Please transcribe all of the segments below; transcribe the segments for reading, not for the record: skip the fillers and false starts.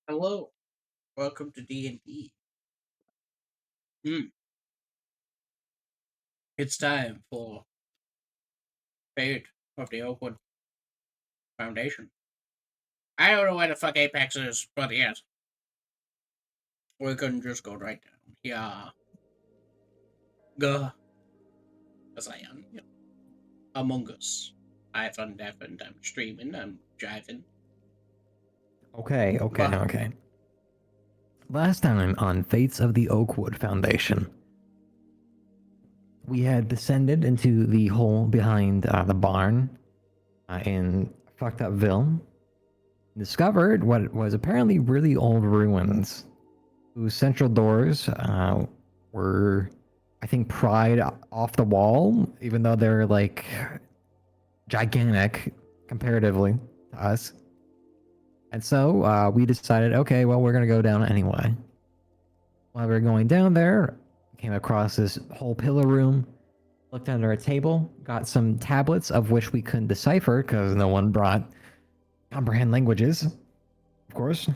Hello, welcome to D&D. Hmm. It's time for Fate of the OakWood Foundation. I don't know where the fuck Apex is, but yes, we can just go right down. Yeah, go as I am here. Among Us. I've undeafened, I'm streaming, I'm jiving. Okay, okay, Bah. okay. Last time on Fates of the Oakwood Foundation, we had descended into the hole behind the barn in Fucked Upville, discovered what was apparently really old ruins, whose central doors were, I think, pried off the wall, even though they're like gigantic comparatively to us. And so we decided, okay, well, we're gonna go down anyway. While we were going down there, came across this whole pillar room, looked under a table, got some tablets of which we couldn't decipher because no one brought comprehend languages, of course,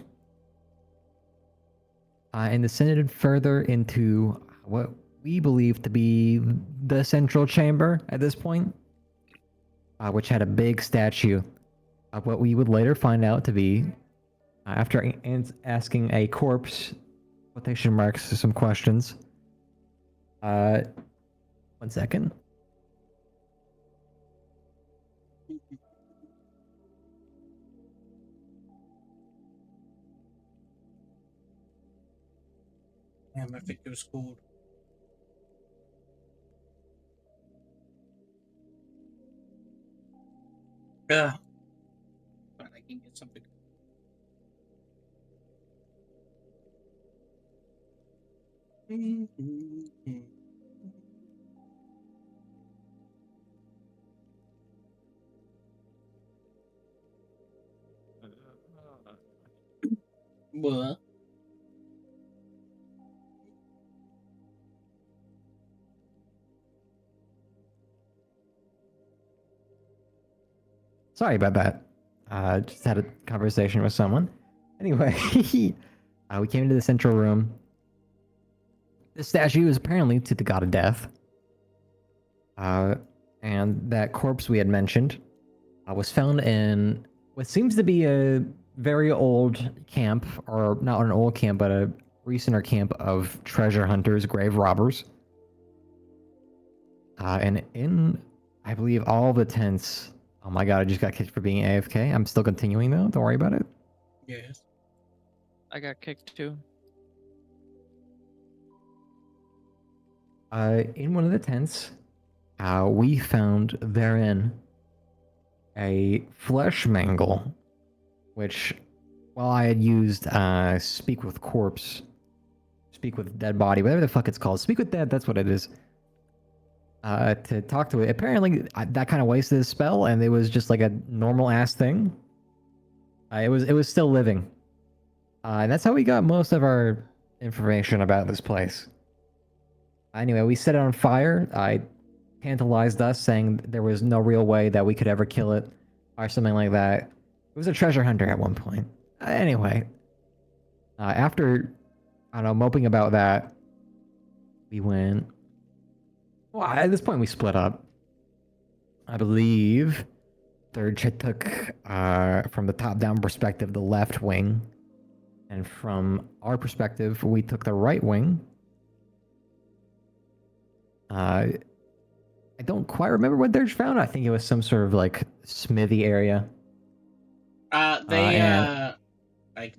and descended further into what we believe to be the central chamber at this point, which had a big statue of what we would later find out to be, after asking a corpse, quotation marks, some questions. 1 second. Damn, I think it was cool. Yeah, but I can get something. Well, Sorry about that. Just had a conversation with someone. Anyway, we came into the central room. The statue is apparently to the god of death. Uh, and that corpse we had mentioned was found in what seems to be a very old camp, or not an old camp, but a recenter camp of treasure hunters, grave robbers. And in, I believe, all the tents. Oh my god, I just got kicked for being AFK. I'm still continuing though. Don't worry about it. yes. I got kicked too. In one of the tents, we found therein a flesh mangle, which, while I had used speak with corpse, speak with dead body, whatever the fuck it's called, speak with dead, that's what it is, to talk to it. Apparently, that kind of wasted a spell, and it was just like a normal ass thing. It was still living. And that's how we got most of our information about this place. Anyway, we set it on fire. I tantalized us, saying there was no real way that we could ever kill it, or something like that. It was a treasure hunter at one point. Anyway, after, I don't know, moping about that, we went. Well, at this point, we split up. I believe Third took, from the top-down perspective, the left wing, and from our perspective, we took the right wing. I don't quite remember what Dirge found. I think it was some sort of like smithy area. They And I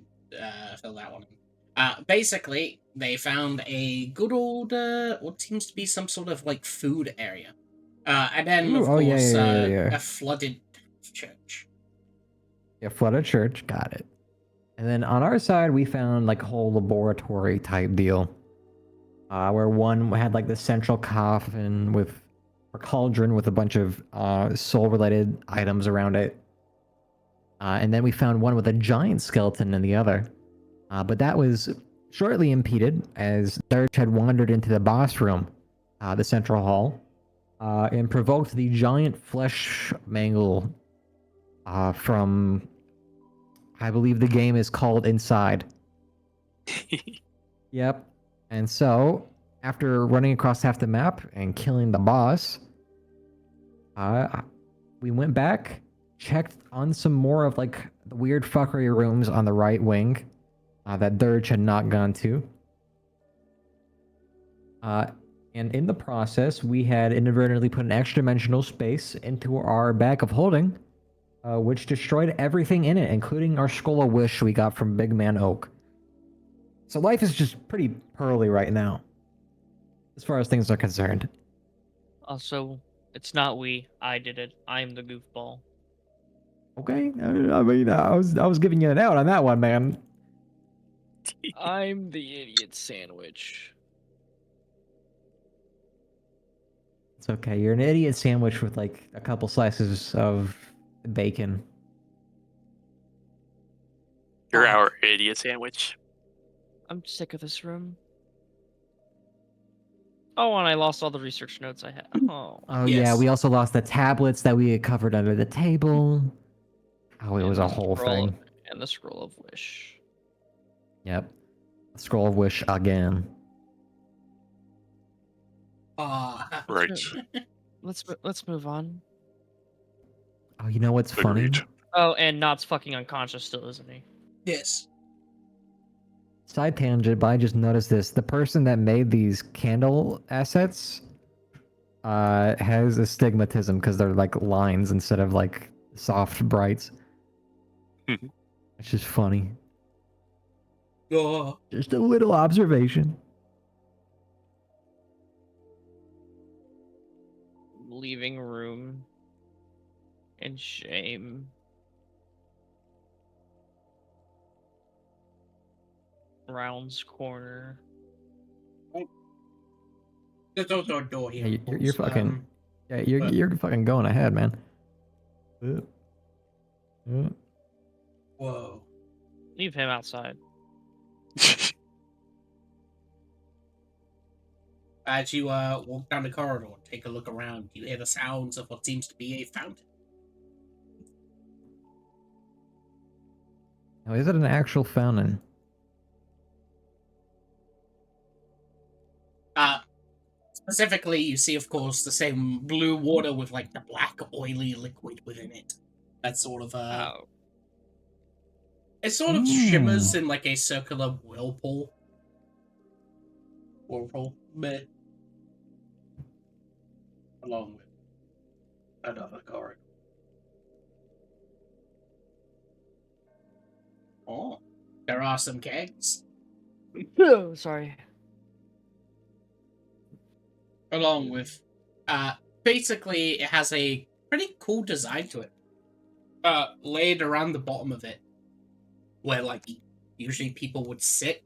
fill that one in. Basically, they found a good old what seems to be some sort of like food area. And then ooh, of oh yeah, course yeah, yeah, yeah. a flooded church. Yeah, flooded church. Got it. And then on our side, we found like a whole laboratory type deal, where one had like the central coffin with a cauldron with a bunch of soul-related items around it. And then we found one with a giant skeleton in the other. But that was shortly impeded as Dirge had wandered into the boss room, the central hall, and provoked the giant flesh mangle from, I believe the game is called Inside. Yep. And so, after running across half the map and killing the boss, we went back, checked on some more of like the weird fuckery rooms on the right wing that Dirge had not gone to. And in the process, we had inadvertently put an extra dimensional space into our bag of holding, which destroyed everything in it, including our Skull of Wish we got from Big Man Oak. So life is just pretty pearly right now, as far as things are concerned. Also, it's not we. I did it. I'm the goofball. Okay, I mean, I was giving you an out on that one, man. I'm the idiot sandwich. It's okay. You're an idiot sandwich with like a couple slices of bacon. You're our idiot sandwich. I'm sick of this room. Oh, and I lost all the research notes I had. Oh. Oh Yes. yeah, we also lost the tablets that we had covered under the table. Oh, it was a whole thing. And the Scroll of Wish. Yep. Scroll of Wish again. Right. Let's move on. Oh, you know what's funny? Agreed. Oh, and Knott's fucking unconscious still, isn't he? Yes. Side tangent, but I just noticed this. The person that made these candle assets has astigmatism because they're like lines instead of like soft brights. It's just funny. Oh. Just a little observation. Leaving room. In shame. Round's corner. There's also a door here. Yeah, you're fucking. Yeah, but- you're fucking going ahead, man. Whoa. Leave him outside. As you walk down the corridor, take a look around, you hear the sounds of what seems to be a fountain. Now, is it an actual fountain? Specifically, you see, of course, the same blue water with like the black oily liquid within it. That sort of Oh. it sort of shimmers in like a circular whirlpool. But along with another corridor. Oh, there are some kegs. Oh, sorry. Along with, basically, it has a pretty cool design to it. Laid around the bottom of it, where like usually people would sit.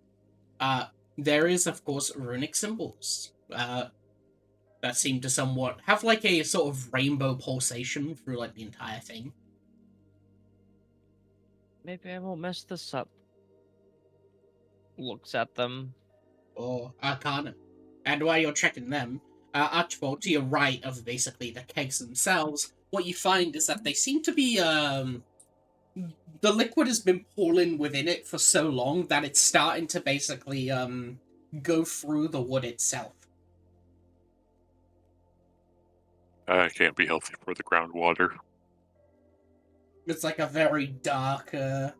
There is, of course, runic symbols. That seem to somewhat have like a sort of rainbow pulsation through like the entire thing. Maybe I won't mess this up. Looks at them. Or Arcana. And while you're checking them, Archibald, to your right of basically the kegs themselves, what you find is that they seem to be, the liquid has been pooling within it for so long that it's starting to basically, go through the wood itself. Can't be healthy for the groundwater. It's like a very dark, color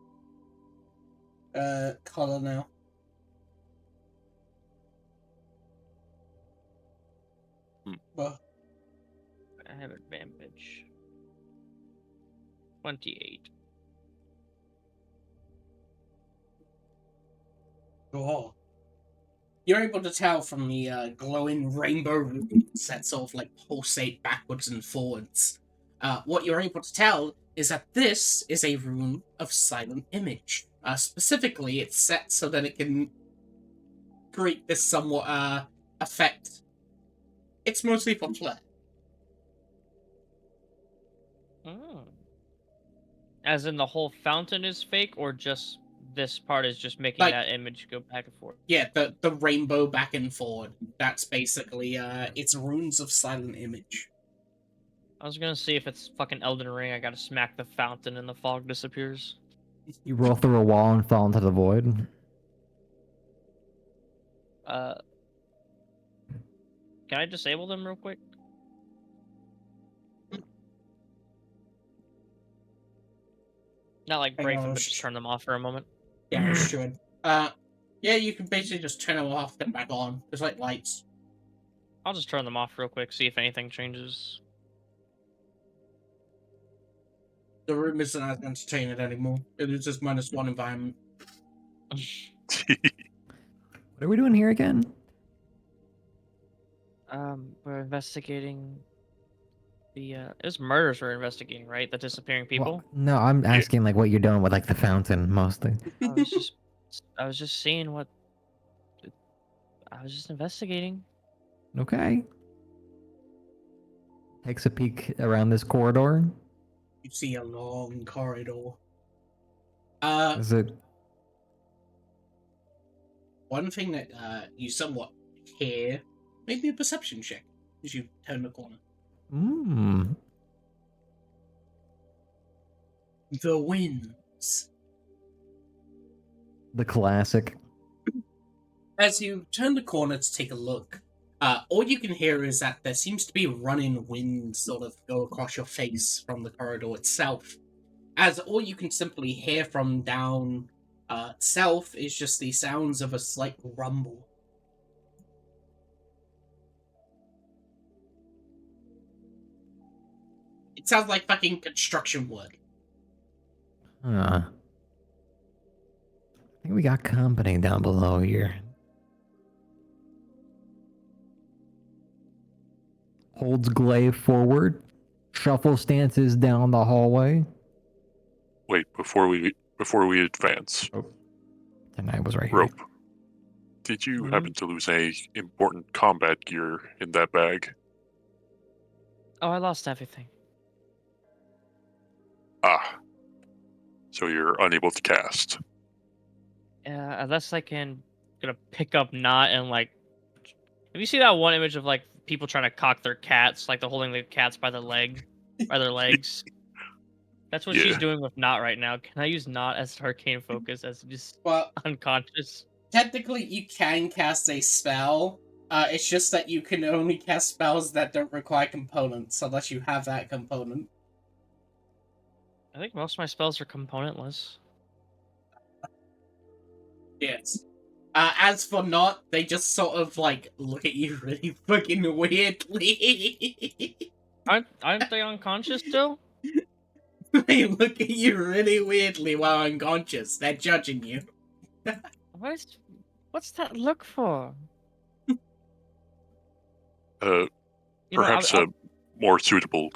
now. Well, I have advantage. 28. oh. You're able to tell from the glowing rainbow runes that sort of like pulsate backwards and forwards. What you're able to tell is that this is a rune of silent image. Specifically, it's set so that it can create this somewhat effect. It's mostly for play. Oh. As in the whole fountain is fake, or just this part is just making Like- that image go back and forth? Yeah, the rainbow back and forward. That's basically it's runes of silent image. I was gonna see if it's fucking Elden Ring. I gotta smack the fountain and the fog disappears. You roll through a wall and fall into the void. Can I disable them real quick? Not like Hang break on, them, but let's just just- turn them off for a moment. Yeah, it's true. Yeah, you can basically just turn them off, then back on. There's like lights. I'll just turn them off real quick, see if anything changes. The room isn't as entertaining anymore. It is just -1 environment. What are we doing here again? We're investigating the it was murders we're investigating, right? The disappearing people. Well, no, I'm asking like what you're doing with like the fountain mostly. I was just seeing what I was just investigating. Okay. Takes a peek around this corridor. You see a long corridor. Is it? One thing that you somewhat hear, maybe a perception check as you turn the corner. The winds. The classic. As you turn the corner to take a look, all you can hear is that there seems to be running winds sort of go across your face from the corridor itself. As all you can simply hear from down south is just the sounds of a slight rumble. It sounds like fucking construction work. I think we got company down below here. Holds glaive forward. Shuffle stances down the hallway. Wait, before we advance, Tonight was right here. Rope. Did you happen to lose any important combat gear in that bag? Oh, I lost everything. Ah. So you're unable to cast. Unless I can gonna pick up Knot and like. Have you seen that one image of like people trying to cock their cats, like they're holding the cats by their legs? That's what she's Yeah. doing with Knot right now. Can I use Knot as arcane focus as just Well, unconscious? technically you can cast a spell. It's just that you can only cast spells that don't require components unless you have that component. I think most of my spells are componentless. Yes. As for not, they just sort of like look at you really fucking weirdly. Aren't they unconscious still? They look at you really weirdly while unconscious. They're judging you. What's that look for? Perhaps a more suitable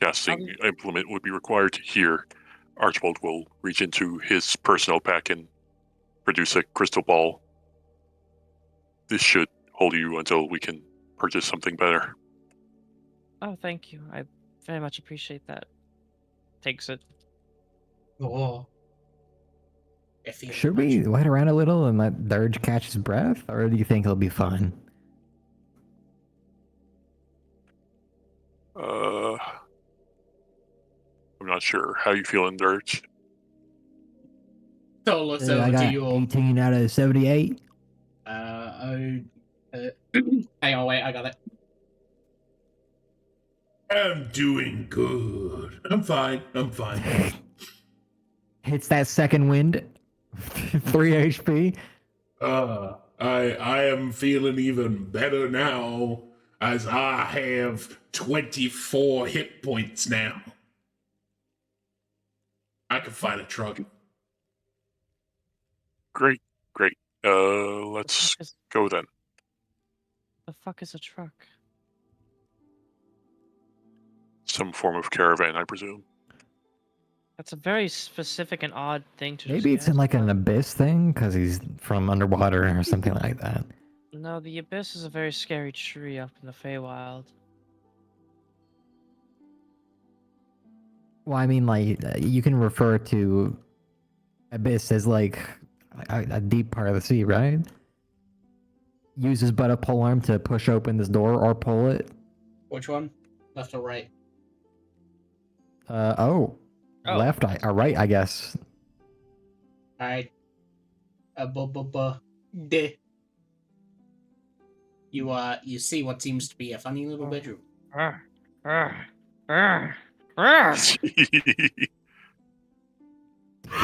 casting implement would be required. Here, Archibald will reach into his personnel pack and produce a crystal ball. This should hold you until we can purchase something better. Oh, thank you. I very much appreciate that. Takes it. Oh. Should we wait around a little and let Dirge catch his breath, or do you think he'll be fine? I'm not sure. How you feeling, Dirge? So looks I over got to you all. 18 out of 78. Hang on, wait, I got it. I'm doing good. I'm fine. Hits that second wind. 3 HP. I am feeling even better now, as I have 24 hit points now. I can find a truck. Great. Let's go then. The fuck is a truck? Some form of caravan, I presume. That's a very specific and odd thing to Maybe it's just in like guess. an abyss thing, because he's from underwater or something like that. No, the abyss is a very scary tree up in the Feywild. Well, I mean, like, you can refer to abyss as like a deep part of the sea, right? Uses but a polearm to push open this door or pull it. Which one? Left or right? Oh. Left, or right, I guess. Alright. De. You see what seems to be a funny little bedroom. We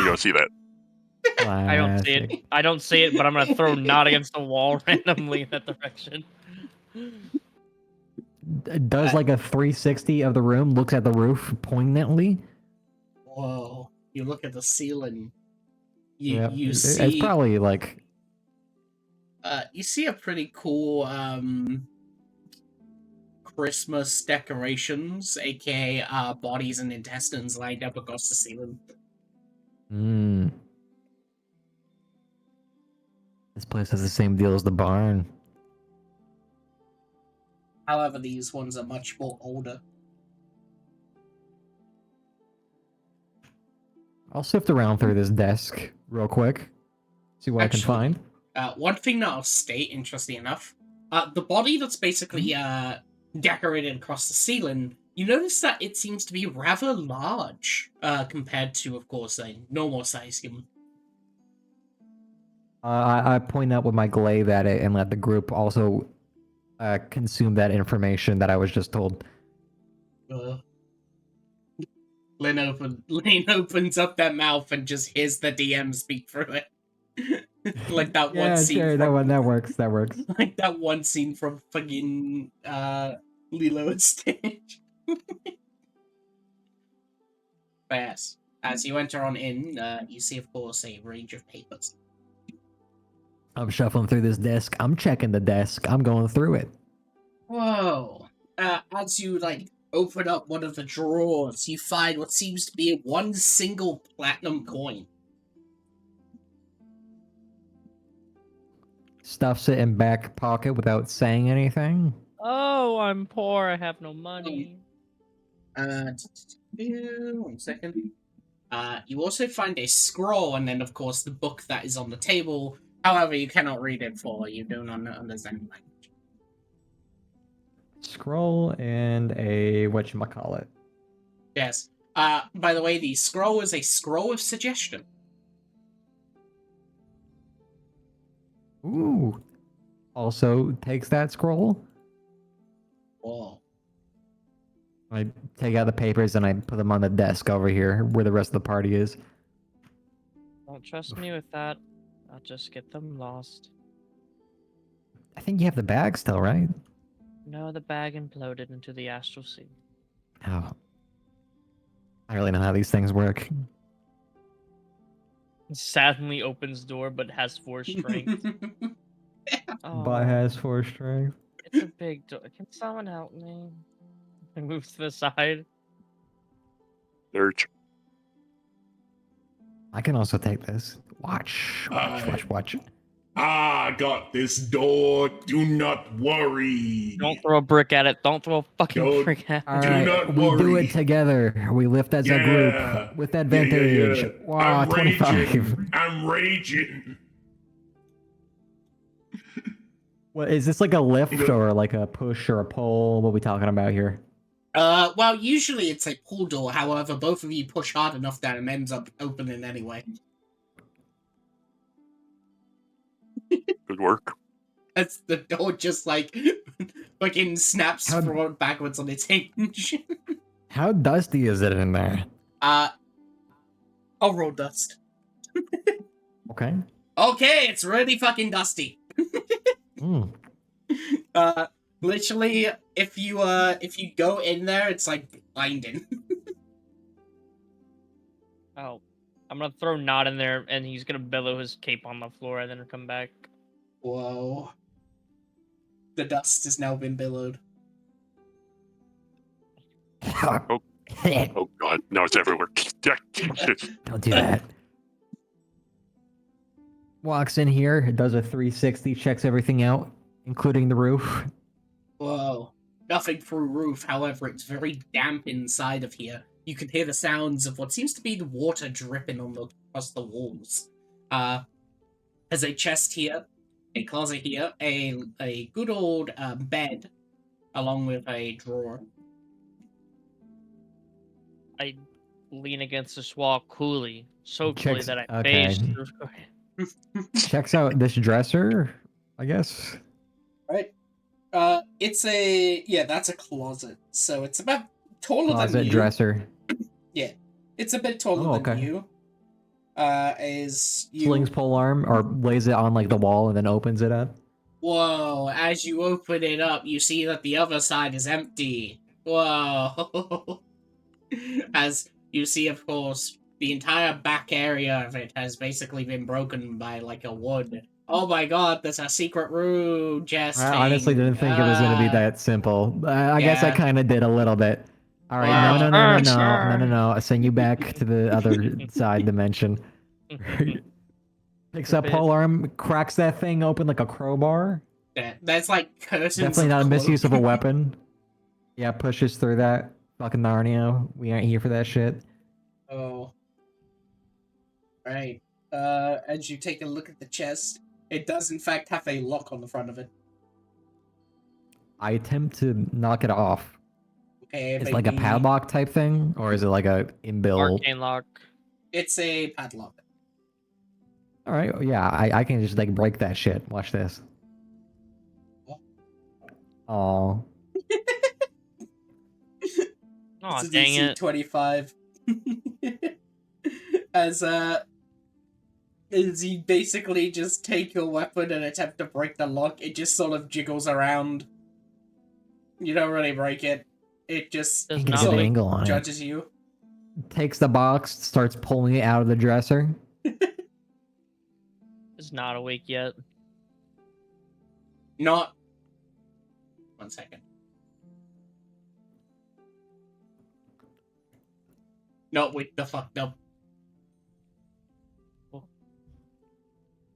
don't see that. I don't see it. Classic. I don't see it, but I'm gonna throw Not against the wall randomly in that direction. Does like a 360 of the room, looks at the roof poignantly. Whoa. You look at the ceiling. Yeah, You it's see probably like you see a pretty cool Christmas decorations, aka bodies and intestines lined up across the ceiling. This place has the same deal as the barn. However, these ones are much more older. I'll sift around through this desk real quick, see what I can find. One thing that I'll state, interesting enough, the body that's basically decorated across the ceiling, you notice that it seems to be rather large compared to, of course, a normal size human. I point out with my glaive at it and let the group also consume that information that I was just told. Lynn opens up that mouth and just hears the DM speak through it. Like that one scene. Sure, that works. That works. Like that one scene from fucking Lilo and Stitch. Yes. As you enter on in, you see, of course, a range of papers. I'm shuffling through this desk. I'm checking the desk. I'm going through it. Whoa. As you, open up one of the drawers, you find what seems to be one single platinum coin. Stuffs it in back pocket without saying anything. Oh, I'm poor. I have no money. 1 second. You also find a scroll, and then, of course, the book that is on the table. However, you cannot read it for you do not understand the language. Scroll and a whatchamacallit. Yes. By the way, the scroll is a scroll of suggestion. Ooh. Also takes that scroll. Whoa. I take out the papers and I put them on the desk over here where the rest of the party is. Don't trust me with that. I'll just get them lost. I think you have the bag still, right? No, the bag imploded into the astral sea. Oh. I really know how these things work. Sadly opens door, but has 4 strength. Oh, But has 4 strength. it's a big door. Can someone help me? I move to the side. Nerd. I can also take this. Watch. I got this door. Do not worry. Don't throw a brick at it. Don't throw a fucking Don't- brick at it. All Do right, not we do worry. it together. We lift as a Yeah. group with advantage. Wow, I'm 25. raging. I'm raging. What is this, like a lift or like a push or a pull? What are we talking about here? Well, usually it's a pull door. However, both of you push hard enough that it ends up opening anyway. Good work. That's the door just fucking snaps forward backwards on its hinge. How dusty is it in there? I'll roll dust. Okay. Okay, it's really fucking dusty. Mm. Literally, if you go in there, it's like blinding. Oh, I'm gonna throw Nod in there, and he's gonna bellow his cape on the floor, and then come back. Whoa. The dust has now been billowed. Oh god, now it's everywhere. Don't do that. Walks in here, does a 360, checks everything out, including the roof. Whoa. Nothing through roof, however, it's very damp inside of here. You can hear the sounds of what seems to be the water dripping across the walls. There's a chest here, a closet here, a good old bed, along with a drawer. I lean against this wall coolly, so coolly Checks- that I okay. phased through. Checks out this dresser, I guess. Right. It's that's a closet. So it's about taller than Closet you. dresser. Yeah. It's a bit taller Oh, than okay. you. As you Slings pole arm or lays it on like the wall and then opens it up. Whoa, as you open it up, you see that the other side is empty. Whoa. As you see, of course, the entire back area of it has basically been broken by like a wood. Oh my god, there's a secret room, Jess. I honestly didn't think it was going to be that simple. I guess I yeah. kind of did a little bit. All right, Wow. no. I send you back to the other side dimension. Picks up pole arm, cracks that thing open like a crowbar. That's like curtains. Definitely not a misuse of a weapon. Yeah, pushes through that. Fucking Narnia. We aren't here for that shit. Oh. Right. As you take a look at the chest, it does in fact have a lock on the front of it. I attempt to knock it off. Okay, It's like a padlock type thing, or is it like a inbuilt? Arcane lock. It's a padlock. All right, yeah, I can just like break that shit. Watch this. Oh, Oh, It's a dang DC it. 25. As you basically just take your weapon and attempt to break the lock, it just sort of jiggles around. You don't really break it. It just Does can't get a not good sort make- angle on it. judges you. Takes the box, starts pulling it out of the dresser. Is not awake yet. Not. 1 second. No, wait, the fuck, no.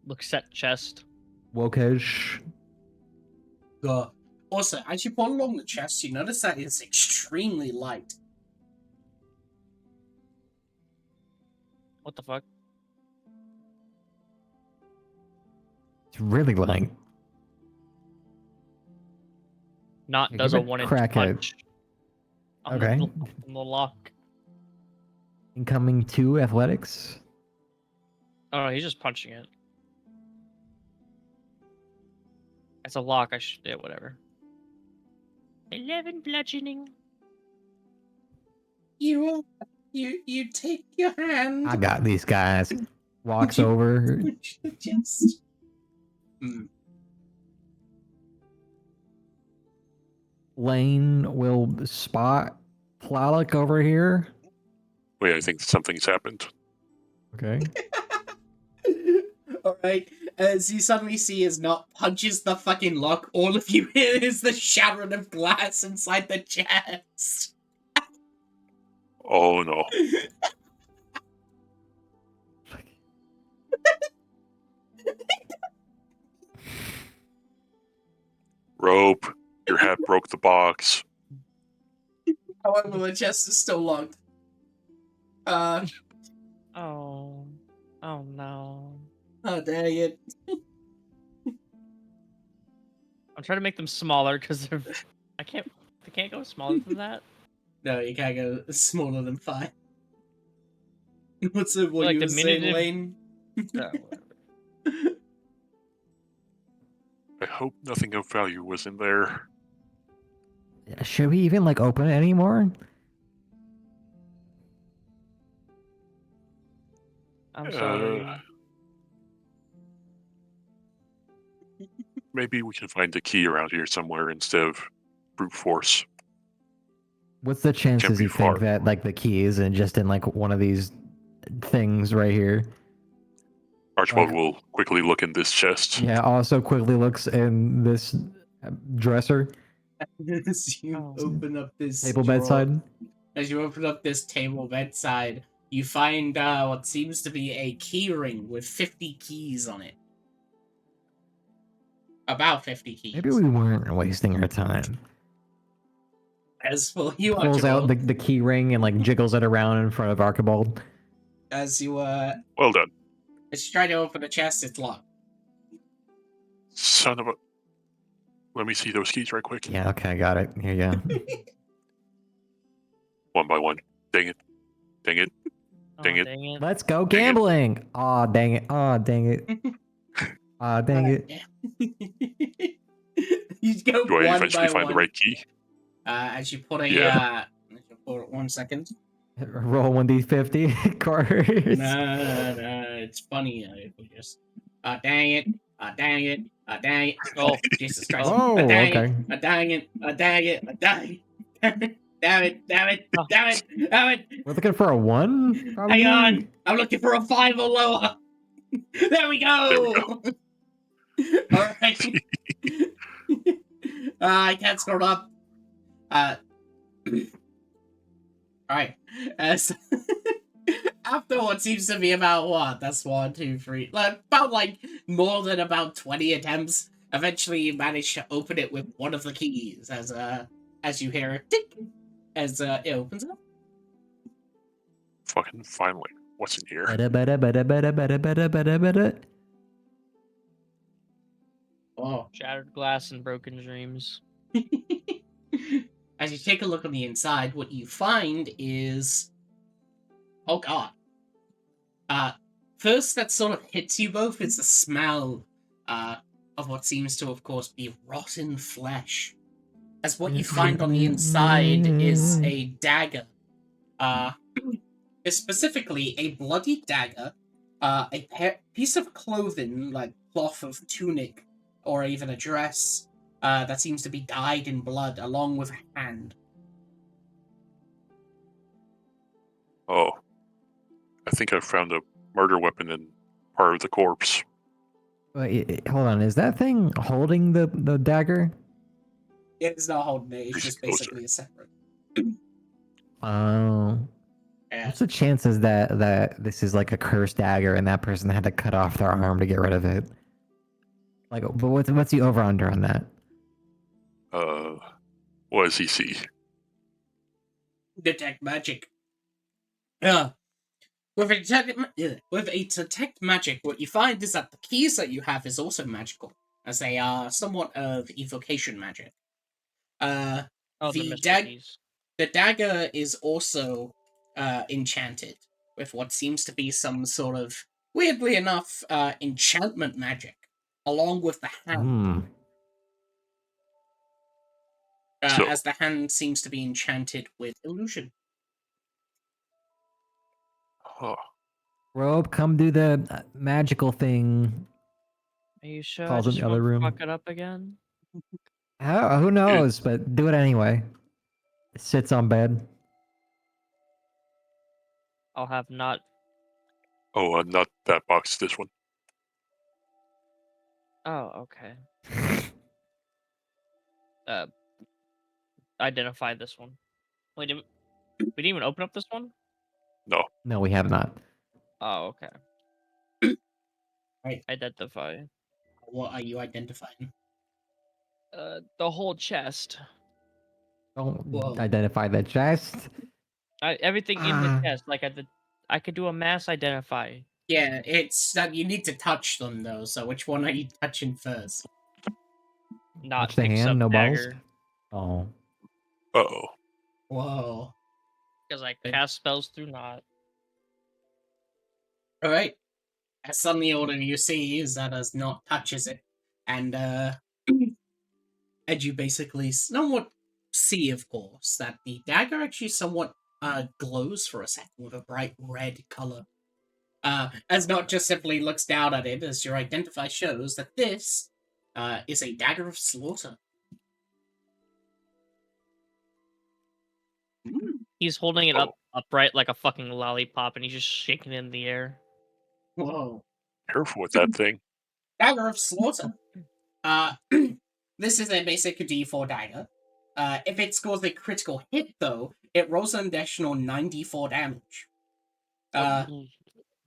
Looks at chest. Wokish. Also, as you pull along the chest, you notice that it's extremely light. What the fuck? It's really light. Not Yeah, does give a it 1-inch crack it. punch. On Okay. The lock. Incoming 2 athletics. Oh no, he's just punching it. It's a lock. I should. Yeah, whatever. 11 bludgeoning. You take your hand. I got these guys. Walks You- over. Push the chest. Lane will spot Tlaloc over here. Wait, I think something's happened. Okay. Alright, as you suddenly see as Not punches the fucking lock, all of you hear is the shattering of glass inside the chest. Oh no. Rope, your hat broke the box. However, the chest is still locked. Oh. Oh no. Oh dang it. I'm trying to make them smaller because they're. They can't go smaller than that. No, you can't go smaller than 5. What's it, what Like you the were saying, diminutive- Lane? Oh, whatever. I hope nothing of value was in there. Should we even like open it anymore? I'm sorry. Maybe we can find a key around here somewhere instead of brute force. What's the chances be you far. think that like the key isn't just in like one of these things right here? Archibald Okay. will quickly look in this chest. Yeah, also quickly looks in this dresser, As you Oh. open up this table drawer- bedside. As you open up this table bedside, you find what seems to be a key ring with 50 keys on it. About 50 keys. Maybe we weren't wasting our time. As for you, Pulls out Archibald, the key ring and like jiggles it around in front of Archibald. as you Well done. as you try to open the chest, it's locked. Son of a... Let me see those keys right quick. Yeah, okay, got it. Here you go. One by one. Dang it. Dang it. Dang it. Dang it. Let's go Dang it. gambling. Aw, dang it. Aw, dang it. Aw, dang it. You go Do I one eventually by find one. the right key? As you put a Yeah. hold it 1 second. Roll 1d50 cards. No, it's funny. If we just dang it, dang it, dang it. Oh, Jesus Christ! Oh, Dang okay. it, dang it, dang it, dang it. Damn it, damn it, Oh. damn it, damn it. We're looking for a 1? Probably. Hang on, I'm looking for a 5 or lower. There we go. There we go. All right. I can't scroll up. All right. So, after what seems to be about what? That's 1, 2, 3. About like more than about 20 attempts. Eventually, you manage to open it with one of the keys as you hear a tick as it opens up. Fucking finally. What's in here? Bada-bada-bada-bada-bada-bada-bada-bada. Oh. Shattered glass and broken dreams. As you take a look on the inside, what you find is, oh god. First that sort of hits you both is the smell of what seems to, of course, be rotten flesh. As what you find on the inside is a dagger. Specifically a bloody dagger, a piece of clothing, like cloth of tunic, or even a dress, that seems to be dyed in blood, along with a hand. Oh. I think I found a murder weapon in part of the corpse. Wait, hold on. Is that thing holding the dagger? It's not holding it, it's Pretty just closer. basically a separate. Oh. Yeah. What's the chances that this is like a cursed dagger and that person had to cut off their arm to get rid of it? Like, but what's the over under on that? What does he see? Detect magic. With a detect magic, what you find is that the keys that you have is also magical, as they are somewhat of evocation magic. Oh, The the dagger is also enchanted with what seems to be some sort of, weirdly enough, enchantment magic, along with the hand. So- As the hand seems to be enchanted with illusion. Huh. Robe, come do the magical thing. Are you sure? Calls I in just the other won't room. fuck it up again. Who knows? But do it anyway. It sits on bed. I'll have not. Oh, not that box, this one. Oh, okay. Identify this one. Wait, we didn't even open up this one? No. No, we have not. Oh, okay. Right. Identify. What are you identifying? The whole chest. Don't Whoa. identify the chest. Everything in the chest. Like I could do a mass identify. Yeah, it's that you need to touch them though. So which one are you touching first? Not Touch the picks hand, up no balls? dagger. Oh. Uh-oh. Whoa! Because I cast spells through not. All right. As suddenly all of you see is that as not touches it, and and you basically somewhat see, of course, that the dagger actually somewhat glows for a second with a bright red color. As not just simply looks down at it, as your identify shows that this is a dagger of slaughter. He's holding it upright like a fucking lollipop, and he's just shaking it in the air. Whoa. Careful with that thing. Dagger of Slaughter. This is a basic D4 dagger. If it scores a critical hit, though, it rolls an additional 94 damage.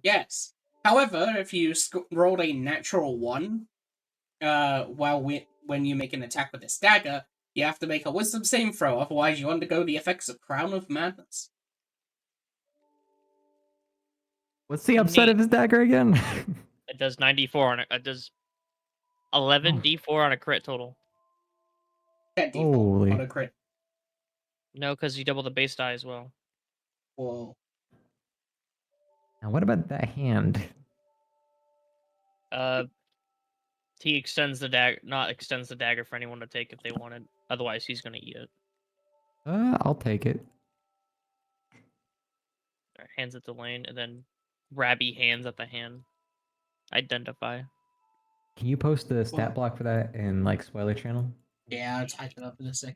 Yes. However, if you rolled a natural 1, when you make an attack with this dagger, you have to make a wisdom saving throw, otherwise you undergo the effects of Crown of Madness. What's the upside of his dagger again? It does 94 on it. It does 11 d4 on a crit total. That D4 Holy. on a crit. No, because you double the base die as well. Whoa. Now, what about that hand? He extends the dagger, not extends the dagger for anyone to take if they wanted. Otherwise, he's gonna eat it. I'll take it. Alright, hands it to Lane, and then Rabby hands at the hand. Identify. Can you post the stat Well- block for that in like spoiler channel? Yeah, I'll type it up in a sec.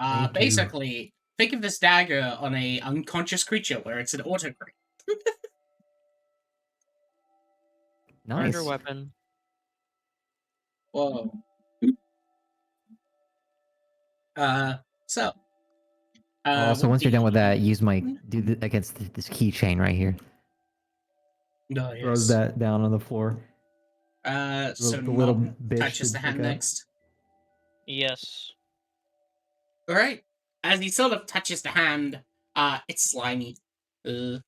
Thank you. Basically, think of this dagger on a unconscious creature where it's an auto crit. Nice. Under weapon. Whoa. So. Also, with once you're done with the- that, use my against this keychain right here. No, Throws yes. that down on the floor. So the little Nob bitch touches the should hand pick up. next. Yes. Alright. As he sort of touches the hand, it's slimy. Ew.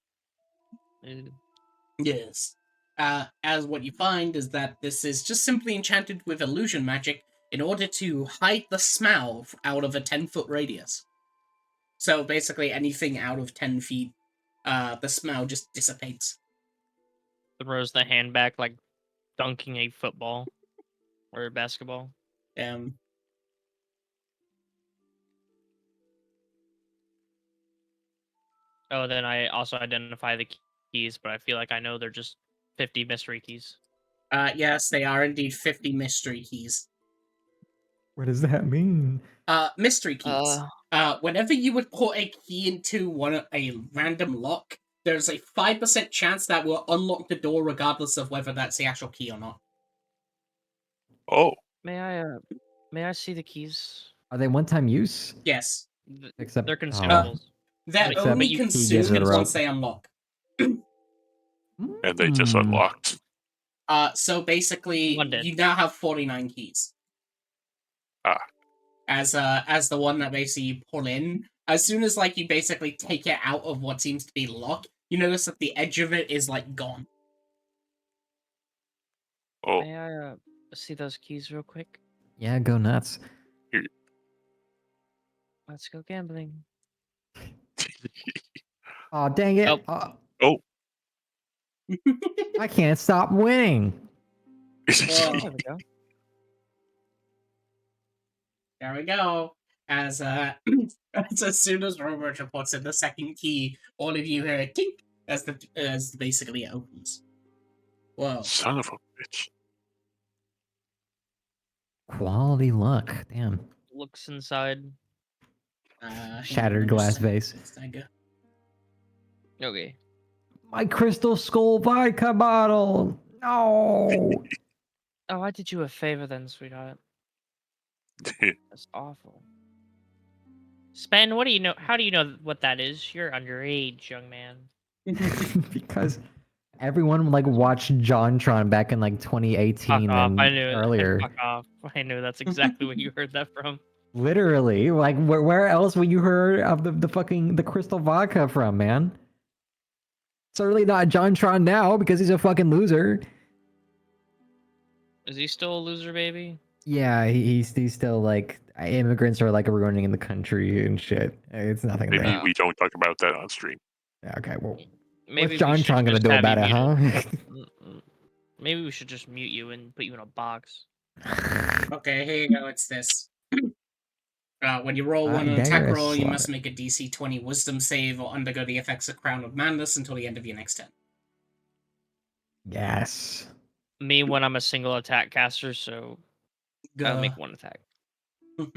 Yes. As what you find is that this is just simply enchanted with illusion magic in order to hide the smell out of a 10-foot radius. So basically anything out of 10 feet, the smell just dissipates. Throws the hand back like dunking a football or a basketball. Oh, then I also identify the keys, but I feel like I know they're just 50 mystery keys. Yes, they are indeed 50 mystery keys. What does that mean? Mystery keys. Whenever you would put a key into a random lock, there's a 5% chance that will unlock the door regardless of whether that's the actual key or not. Oh, May I see the keys? Are they one-time use? Yes. Except They're consumables. They're But only you- he gives it consumed a once rope. they unlock. and they just Hmm. unlocked. So basically, One dead. you now have 49 keys. Ah. As the one that basically you pull in, as soon as like you basically take it out of what seems to be locked, you notice that the edge of it is like gone. Oh, May I see those keys real quick? Yeah, go nuts. Let's go gambling. Oh, dang it. Oh. oh. I can't stop winning. Whoa. There we go. There we go. As as soon as Robert puts in the second key, all of you hear a tink as basically it opens. Whoa. Son of a bitch. Quality luck. Damn. Looks inside. Shattered glass vase. Okay. My crystal skull vodka bottle. No. Oh, I did you a favor then, sweetheart. That's awful. Spen, what do you know? How do you know what that is? You're underage, young man. Because everyone like watched JonTron back in like 2018 Fuck off. and I knew it. earlier. Fuck off. I knew that's exactly where you heard that from. Literally, like where else would you heard of the fucking the crystal vodka from, man? Certainly not JonTron now because he's a fucking loser. Is he still a loser, baby? Yeah, he's still like immigrants are like ruining the country and shit. It's nothing Maybe there. we don't talk about that on stream. Yeah, okay, well, Maybe what's we should JonTron gonna just do have about you it, huh? muted. Maybe we should just mute you and put you in a box. Okay, here you go. It's this. When you roll one on attack dagger roll, you slaughter. must make a DC 20 Wisdom save or undergo the effects of Crown of Madness until the end of your next turn. Yes. Me when I'm a single attack caster, so I'll make one attack. And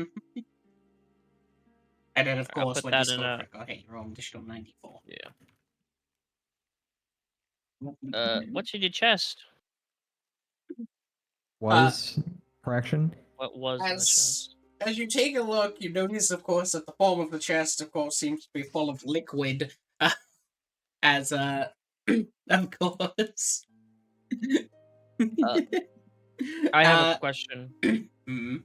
then, of I'll course, put when that you in score a- crit, okay, you're on additional 94. What's in your chest? Was correction? What was in the chest? As you take a look, you notice, of course, that the bottom of the chest, of course, seems to be full of liquid. Of course. I have a question. Mhm.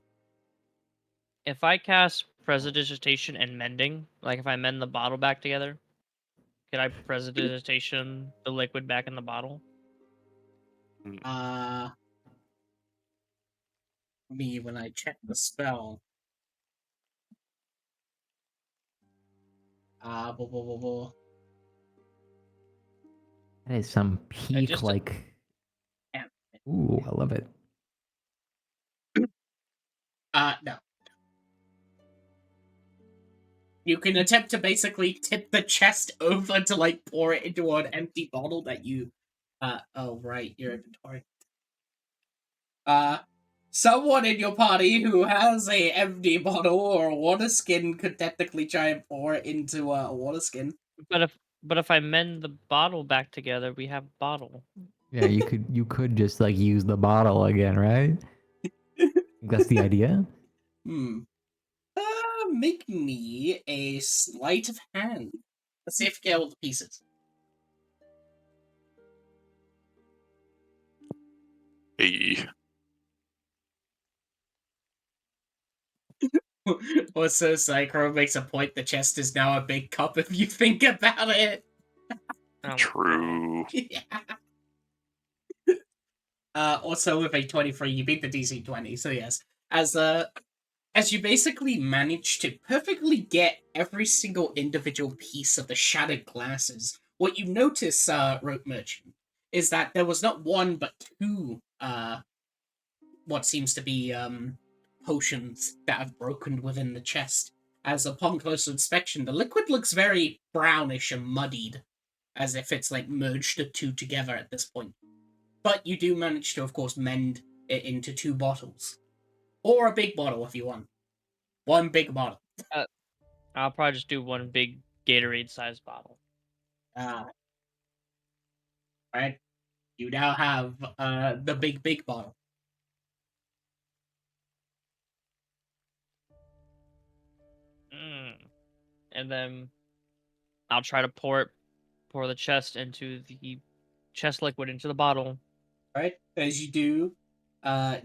If I cast Prestidigitation and Mending, like if I mend the bottle back together, could I Prestidigitation the liquid back in the bottle? Me, when I check the spell. Blah, blah, blah, blah. That is some peak just- like. Yeah. Ooh, I love it. No. You can attempt to basically tip the chest over to like pour it into an empty bottle that you oh right, your inventory. Someone in your party who has a empty bottle or a water skin could technically try and pour it into a water skin. But if I mend the bottle back together, we have bottle. Yeah, you could just like use the bottle again, right? That's the idea. Make me a sleight of hand. Let's see if you get all the pieces. Hey, Also, Psycho makes a point the chest is now a big cup if you think about it. Oh, true. Yeah. Also with a 23, you beat the DC 20, so yes. As you basically manage to perfectly get every single individual piece of the shattered glasses, what you notice, Rope Merchant, is that there was not one but two, what seems to be, potions that have broken within the chest. As upon closer inspection, the liquid looks very brownish and muddied, as if it's like merged the two together at this point. But you do manage to, of course, mend it into two bottles. Or a big bottle if you want. One big bottle. I'll probably just do one big Gatorade-sized bottle. Right? You now have the big bottle. And then I'll try to pour the chest into the chest liquid into the bottle. Right? As you do,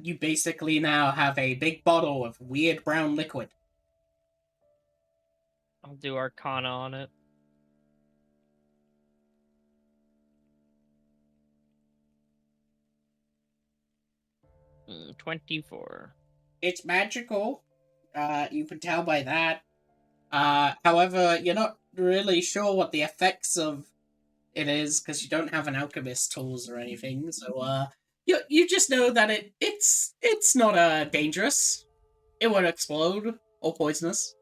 you basically now have a big bottle of weird brown liquid. I'll do Arcana on it. Mm, 24. It's magical. You can tell by that. However, you're not really sure what the effects of it is because you don't have an alchemist tools or anything. So, you just know that it's not dangerous. It won't explode or poisonous.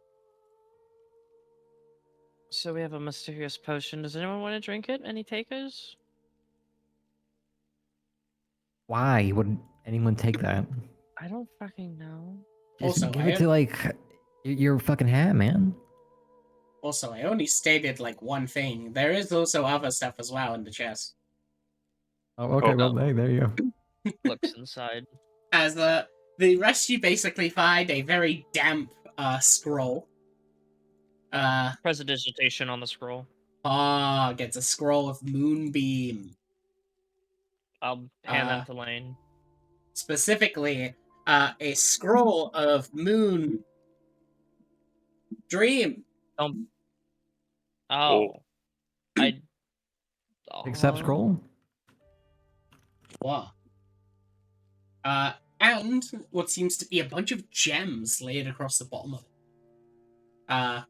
So we have a mysterious potion. Does anyone want to drink it? Any takers? Why would anyone take that? I don't fucking know. Just Also, give it to like your fucking hat, man. Also, I only stated like one thing. There is also other stuff as well in the chest. Oh, okay. Oh. Well, hey, there you go. Looks inside. As the rest, you basically find a very damp scroll. Prestidigitation on the scroll. Gets a scroll of Moonbeam. I'll hand that to Lane. Specifically, a scroll of Moon Dream. Oh. Oh. I. Accept scroll. Wow. And what seems to be a bunch of gems laid across the bottom of it.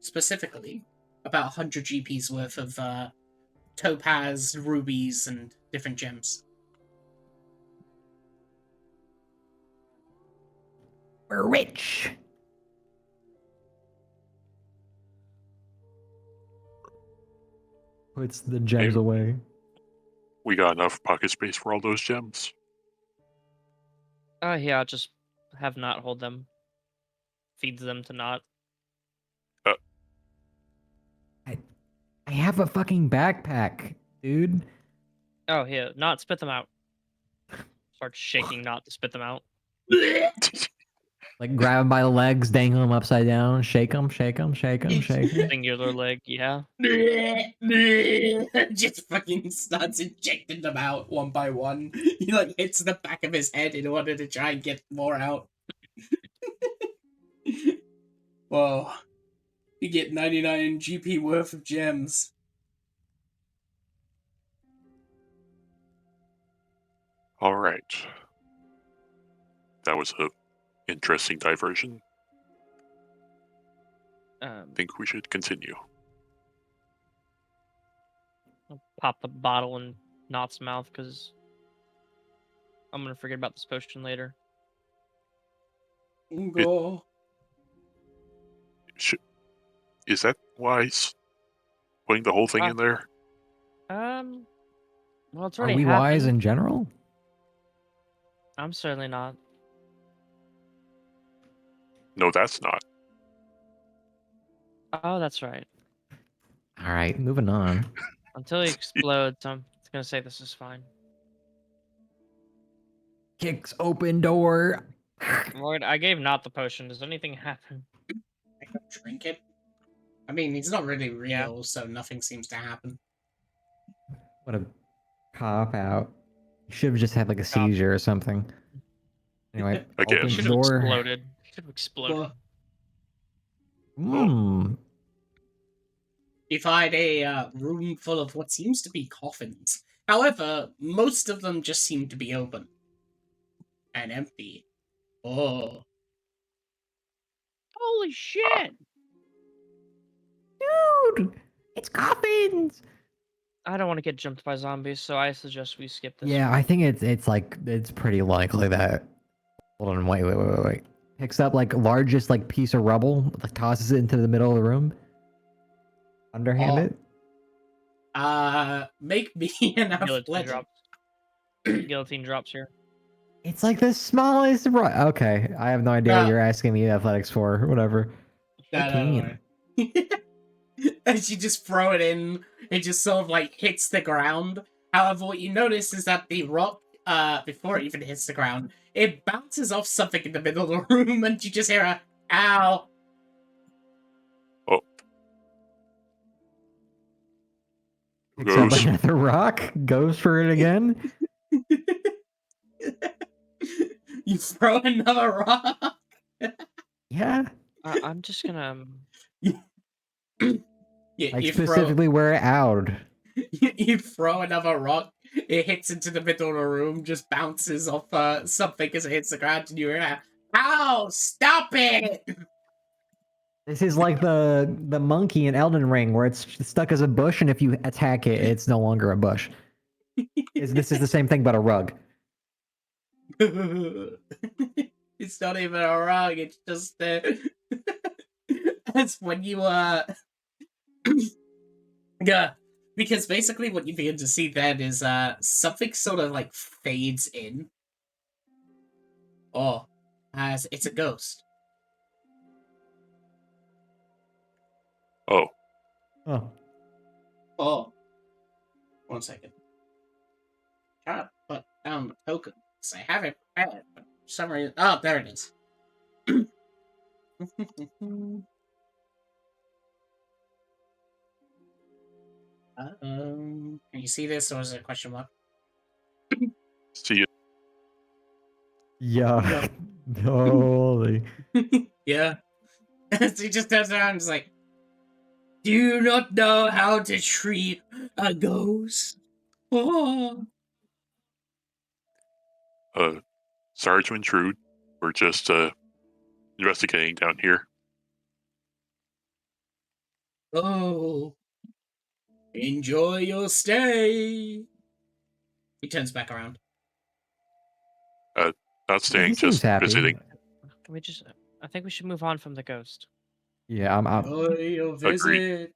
Specifically, about 100 GP's worth of topaz, rubies, and different gems. We're rich. Puts the gems Hey. away. We got enough pocket space for all those gems. Yeah, I'll just have Not hold them. Feeds them to Not. I have a fucking backpack, dude. Oh, yeah. Not spit them out. Start shaking Not to spit them out. Like grab him by the legs, dangle him upside down, shake him, shake him, shake him, shake him. Singular leg, yeah. Just fucking starts injecting them out one by one. He like hits the back of his head in order to try and get more out. Whoa. You get 99 GP worth of gems. All right. That was a interesting diversion. I think we should continue. pop the bottle in Knott's mouth because I'm gonna forget about this potion later. Go. Is that wise? Putting the whole thing in there? Well, it's Are already we happened. wise in general? I'm certainly not. No, that's not. Oh, that's right. All right, moving on. Until he explodes, I'm gonna say this is fine. Kicks open door. Lord, I gave Knott the potion. Does anything happen? I could drink it. I mean, he's not really real, Yeah. so nothing seems to happen. What a cop out. Should have just had like a Cop. seizure or something. Anyway, Again. opens Should have door. exploded. Should have exploded. Well, Mmm. you find a room full of what seems to be coffins. However, most of them just seem to be open and empty. Oh, Holy shit! Dude, it's coffins. I don't want to get jumped by zombies, so I suggest we skip this. Yeah, one. I think it's pretty likely that. Hold on, wait. Picks up like largest like piece of rubble, like tosses it into the middle of the room. Underhanded. make me an Guillotine athletic. drops. Guillotine drops here. It's like the smallest. Okay, I have no idea what you're asking me athletics for. Whatever. No. As you just throw it in, it just sort of like hits the ground. However, what you notice is that the rock, before it even hits the ground, it bounces off something in the middle of the room, and you just hear a "ow." Picks up Goes. another rock. Goes for it again. You throw another rock. Yeah. I'm just gonna. Like You specifically where it out. you throw another rock. It hits into the middle of the room, just bounces off something as it hits the ground, and you're like, "Ow! Stop it!" This is like the monkey in Elden Ring, where it's stuck as a bush, and if you attack it, it's no longer a bush. This is the same thing, but a rug. It's not even a rug. It's just that's when you yeah, because basically what you begin to see then is something sort of like fades in. Oh, as it's a ghost. Oh, Oh. Oh, 1 second. Gotta put down the tokens. I have it prepared, but for some reason, oh, there it is. Can you see this, or is it a question mark? see it. Yeah. Holy. Yeah. So he just turns around and is like, "Do you not know how to treat a ghost?" Oh. Sorry to intrude. We're just investigating down here. Oh. Enjoy your stay. He turns back around. Not staying, He seems just happy. visiting. Can we just? I think we should move on from the ghost. Yeah, I'm Enjoy your visit.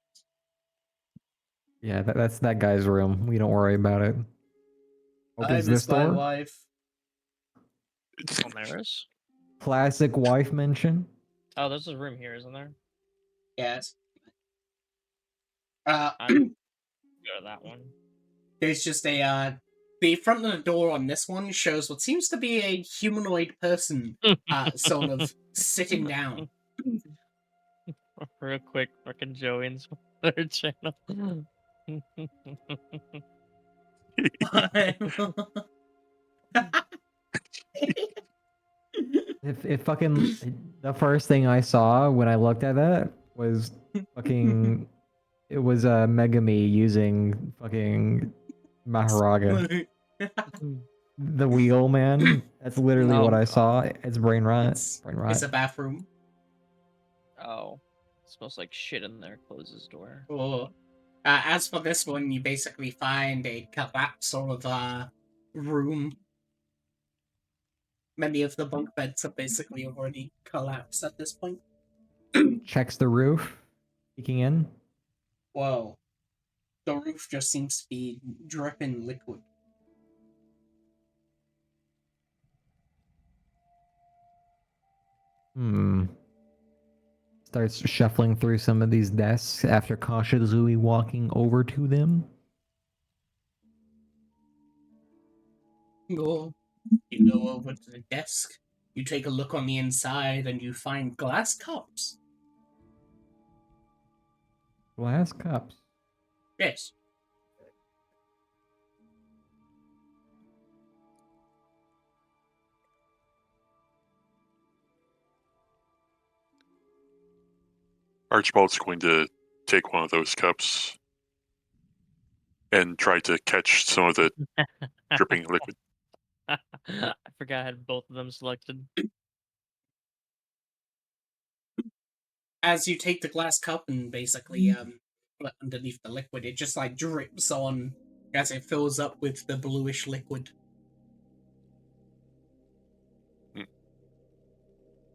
yeah, that's that guy's room. We don't worry about it. I Opens miss this my door. wife. Oh, there is. Classic wife mention. Oh, there's a room here, isn't there? Yes. I'm go to that one. There's just a the front of the door on this one shows what seems to be a humanoid person sort of sitting down. Real quick, fucking Joey's third channel. If fucking the first thing I saw when I looked at that was fucking it was Megami using fucking Maharaga. The wheel man. That's literally Oh, what I God. saw. It's brain rot. It's Brain rot. it's a bathroom. Oh, it smells like shit in there. Close this door. Oh. As for this one, you basically find a collapsed sort of room. Many of the bunk beds are basically already collapsed at this point. Checks the roof, peeking in. Whoa. The roof just seems to be dripping liquid. Starts shuffling through some of these desks after cautiously walking over to them. You go over to the desk, you take a look on the inside, and you find glass cups. Glass cups. Yes. Archibald's going to take one of those cups and try to catch some of the dripping liquid. I forgot I had both of them selected. As you take the glass cup and basically put it underneath the liquid, it just like drips on as it fills up with the bluish liquid.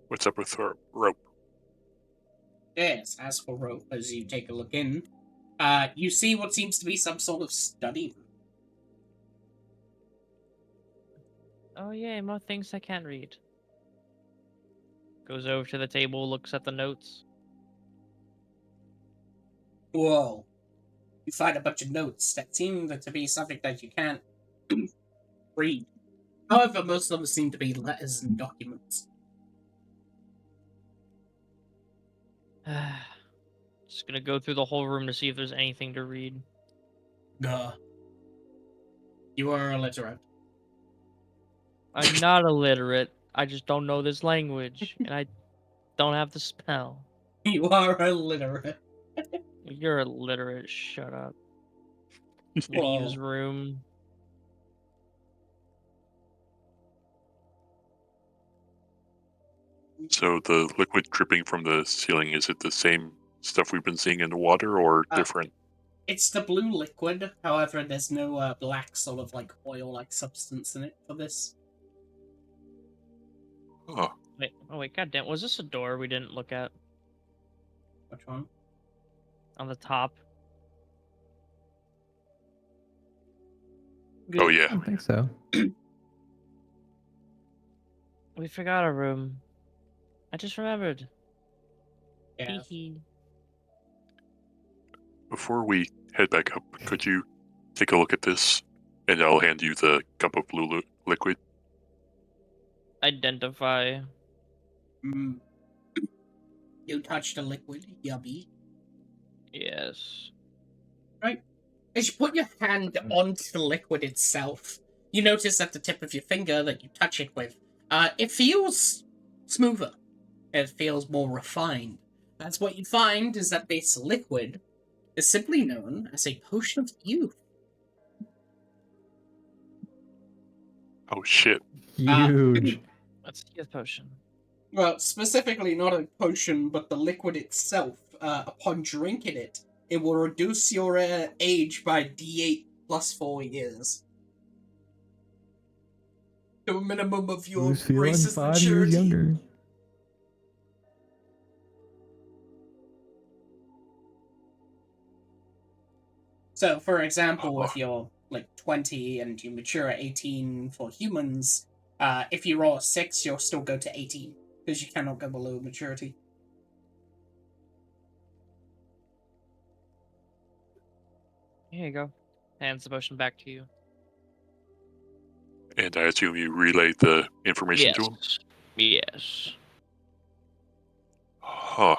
What's up with her rope? Yes, as for rope, as you take a look in, you see what seems to be some sort of study room. Oh yay, more things I can't read. Goes over to the table, looks at the notes. Whoa. You find a bunch of notes that seem to be something that you can't read. However, most of them seem to be letters and documents. Just gonna go through the whole room to see if there's anything to read. Duh. You are illiterate. I'm not illiterate. I just don't know this language, and I don't have the spell. You are illiterate. You're illiterate. Shut up. Whoa. Leaves room. So the liquid dripping from the ceiling, is it the same stuff we've been seeing in the water or different? It's the blue liquid, however, there's no black sort of like oil-like substance in it for this. Oh, Wait, goddamn. Was this a door we didn't look at? Which one? On the top? oh I yeah. don't think so. We forgot a room. I just remembered. Yeah. Hee. Before we head back up, could you take a look at this? And I'll hand you the cup of blue liquid. Identify. You touched the liquid, yummy. Yes. Right. As you put your hand onto the liquid itself, you notice at the tip of your finger that you touch it with, it feels smoother. It feels more refined. That's what you find is that this liquid is simply known as a potion of youth. Oh shit. Huge. Let's see the potion. Well, specifically not a potion, but the liquid itself. Upon drinking it, it will reduce your age by D8 plus 4 years. To a minimum of your Who's feeling race's 5 years maturity. younger? So, for example, if you're like 20 and you mature at 18 for humans, if you roll a 6, you'll still go to 18 because you cannot go below maturity. Here you go. Hands the potion back to you. And I assume you relayed the information to him? Yes. Huh.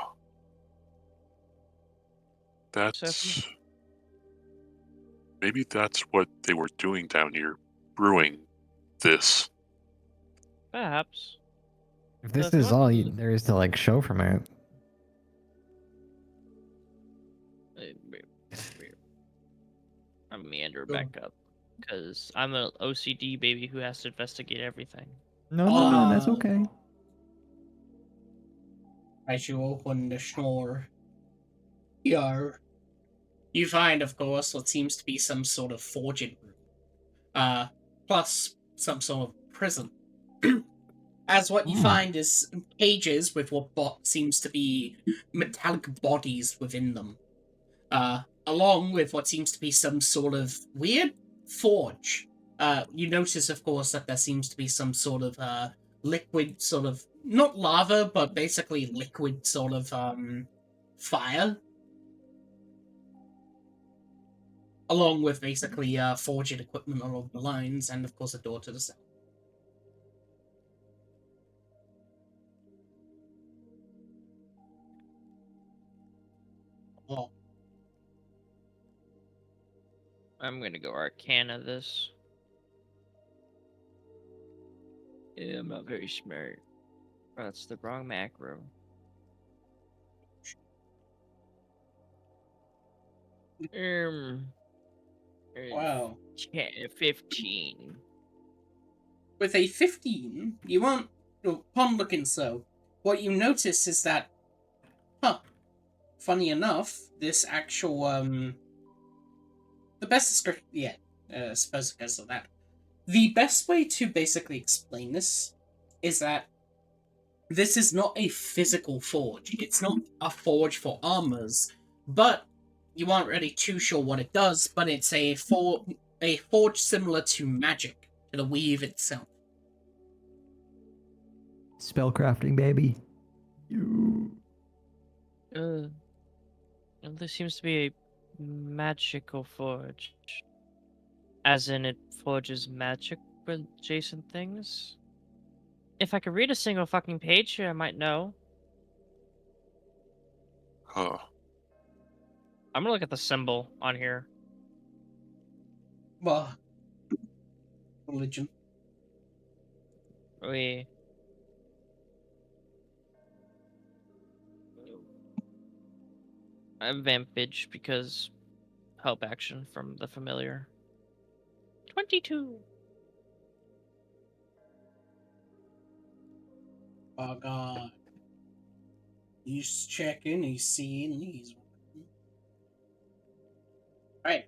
That's... Maybe that's what they were doing down here. Brewing this. Perhaps. If this if you is want- all there is to like show from it, I'm meander back up. Because I'm an OCD baby who has to investigate everything. no, that's okay. As you open the store, here, You find, of course, what seems to be some sort of forging room, plus some sort of prison. As what you find is cages with what seems to be metallic bodies within them, along with what seems to be some sort of weird forge. You notice, of course, that there seems to be some sort of liquid, sort of not lava, but basically liquid sort of fire, along with basically forging equipment along the lines, and of course a door to the south. Oh, I'm gonna go Arcana this. Yeah, I'm not very smart. That's the wrong macro. Um, wow. 15. With a 15, you won't. Upon looking so, what you notice is that, funny enough, this actual, the best description, yeah, I suppose because of that. The best way to basically explain this is that this is not a physical forge. It's not a forge for armors, but you aren't really too sure what it does, but it's a forge similar to magic, to the weave itself. Spellcrafting, baby. There seems to be a magical forge. As in, it forges magic adjacent things? If I could read a single fucking page here, I might know. Huh. I'm gonna look at the symbol on here. Well, religion. We. I have Vampage because help action from the familiar. 22. Oh god. He's checking, he's seeing, he's. Right.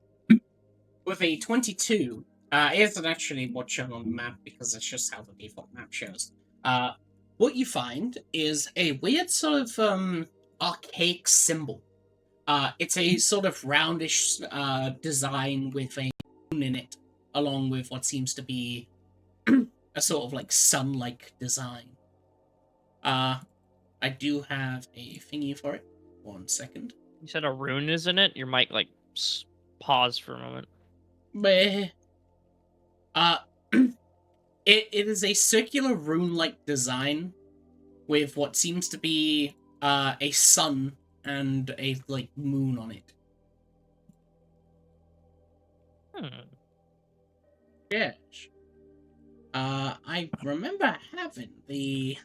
With a 22, it isn't actually what's shown on the map because that's just how the default map shows. What you find is a weird sort of archaic symbol. It's a sort of roundish design with a moon in it, along with what seems to be a sort of like sun-like design. I do have a thingy for it. 1 second. You said a rune is in it? Your mic, like, pause for a moment. Meh. It is a circular rune-like design with what seems to be a sun and a like moon on it. Yes. I remember having the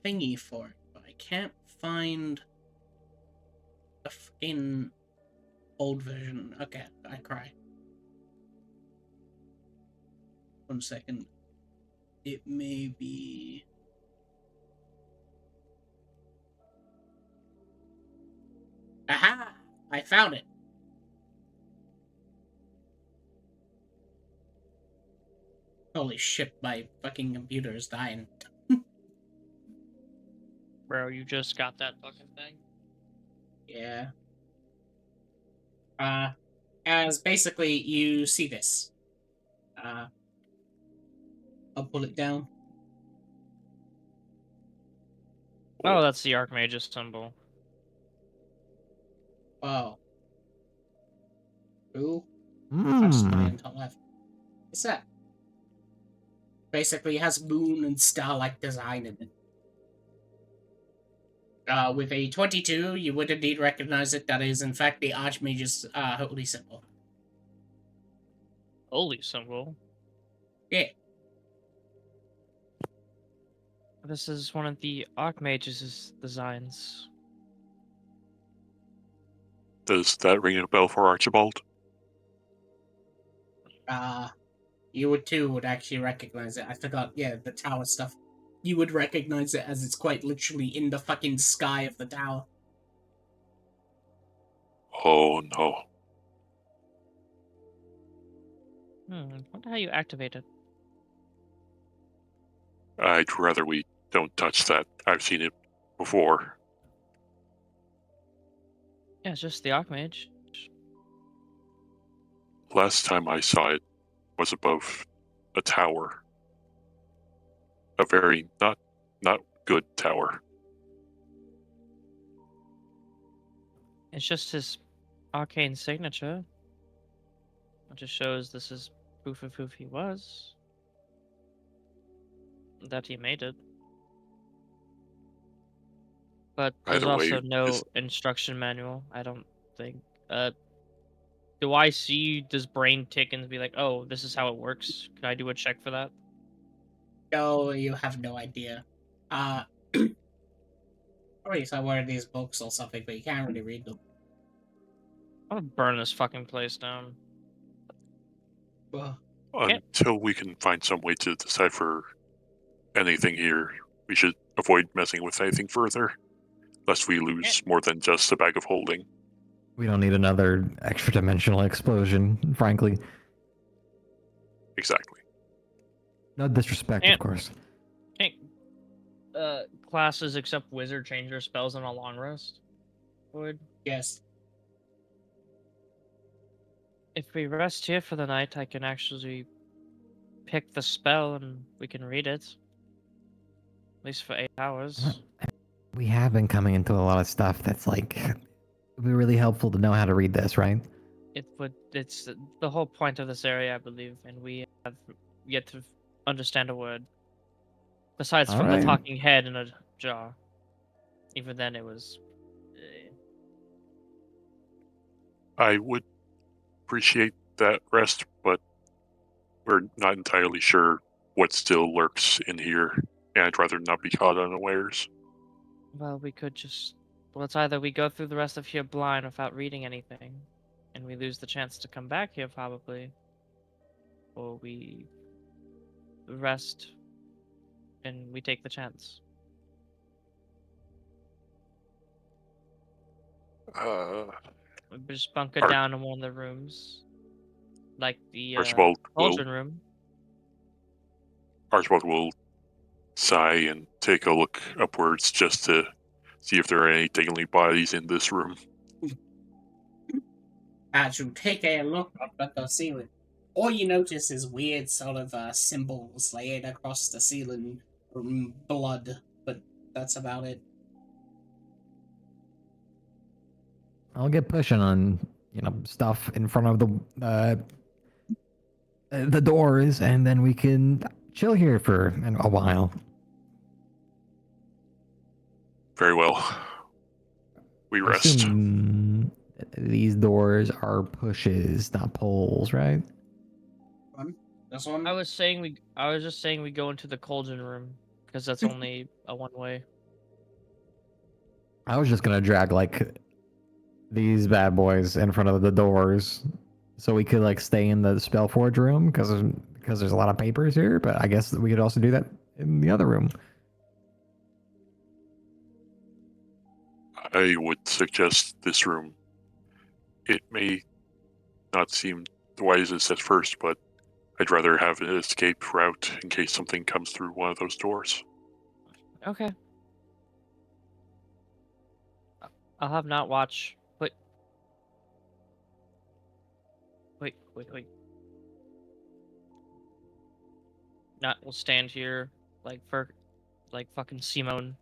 thingy for it, but I can't find the fucking old version. Okay, I cry. 1 second. It may be. Aha! I found it. Holy shit, my fucking computer is dying. Bro, you just got that fucking thing. Yeah. As basically you see this. I'll pull it down. Oh, that's the Archmage's symbol. Wow. Ooh. That's my Mm. top left. What's that? Basically, it has moon and star-like design in it. With a 22, you would indeed recognize it. That is, in fact, the Archmage's holy symbol. Holy symbol. Yeah. This is one of the Archmage's designs. Does that ring a bell for Archibald? You would actually recognize it. I forgot, yeah, the tower stuff. You would recognize it as it's quite literally in the fucking sky of the tower. Oh no. Wonder how you activate it. I'd rather we don't touch that. I've seen it before. Yeah, it's just the Archmage. Last time I saw it was above a tower. A very not good tower. It's just his arcane signature. It just shows this is proof of who he was. That he made it. But there's Either way, also no instruction manual, I don't think. Do I see does brain tick and be like, oh, this is how it works? Can I do a check for that? No, you have no idea. Probably somewhere in these books or something, but you can't really read them. I'm gonna burn this fucking place down. Well, until we can find some way to decipher anything here, we should avoid messing with anything further, lest we lose more than just a bag of holding. We don't need another extra dimensional explosion, frankly. Exactly. No disrespect, of course. Can't classes except wizard change their spells on a long rest? Would yes. if we rest here for the night, I can actually pick the spell and we can read it. At least for 8 hours. We have been coming into a lot of stuff that's like, it would be really helpful to know how to read this, right? It's the whole point of this area, I believe, and we have yet to understand a word. Besides from the Alright. talking head in a jar. Even then, it was. I would appreciate that rest, but we're not entirely sure what still lurks in here, and I'd rather not be caught unawares. Well, we could just. Well, it's either we go through the rest of here blind without reading anything, and we lose the chance to come back here, probably. Or we rest and we take the chance. We just bunker Ar- down in one of the rooms. Like the Archibald cauldron room. will sigh and take a look upwards just to see if there are any dangling bodies in this room. As you take a look up at the ceiling, all you notice is weird sort of symbols laid across the ceiling, blood, but that's about it. I'll get pushing on, stuff in front of the doors, and then we can chill here for a while. Very well. We I rest. assume these doors are pushes, not pulls, right? This one? I was just saying we go into the cauldron room because that's only a one way. I was just gonna drag like these bad boys in front of the doors, so we could like stay in the Spellforge room because there's a lot of papers here. But I guess we could also do that in the other room. I would suggest this room. It may not seem the wisest at first, but I'd rather have an escape route in case something comes through one of those doors. Okay. I'll have not watch. Wait. Not will stand here like fucking Simone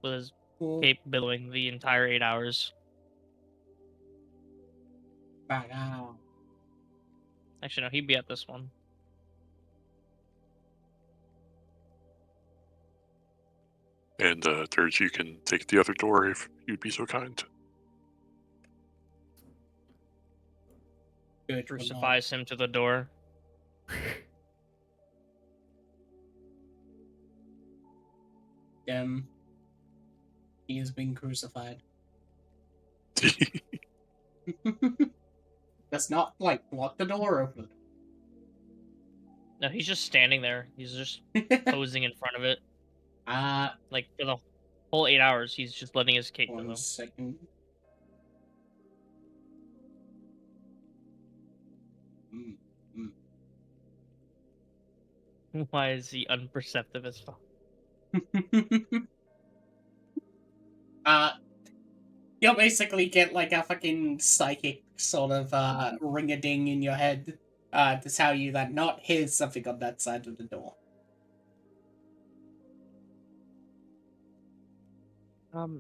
with his cape billowing the entire 8 hours. Back out. Actually, no, he'd be at this one. And Dirge, you can take the other door if you'd be so kind. Good. Crucifies him to the door. He has been crucified. That's not like block the door open. No, he's just standing there. He's just posing in front of it. Like for the whole 8 hours, he's just letting his cape billow. 1 second. Why is he unperceptive as fuck? You'll basically get like a fucking psychic sort of ring-a-ding in your head to tell you that not here's something on that side of the door.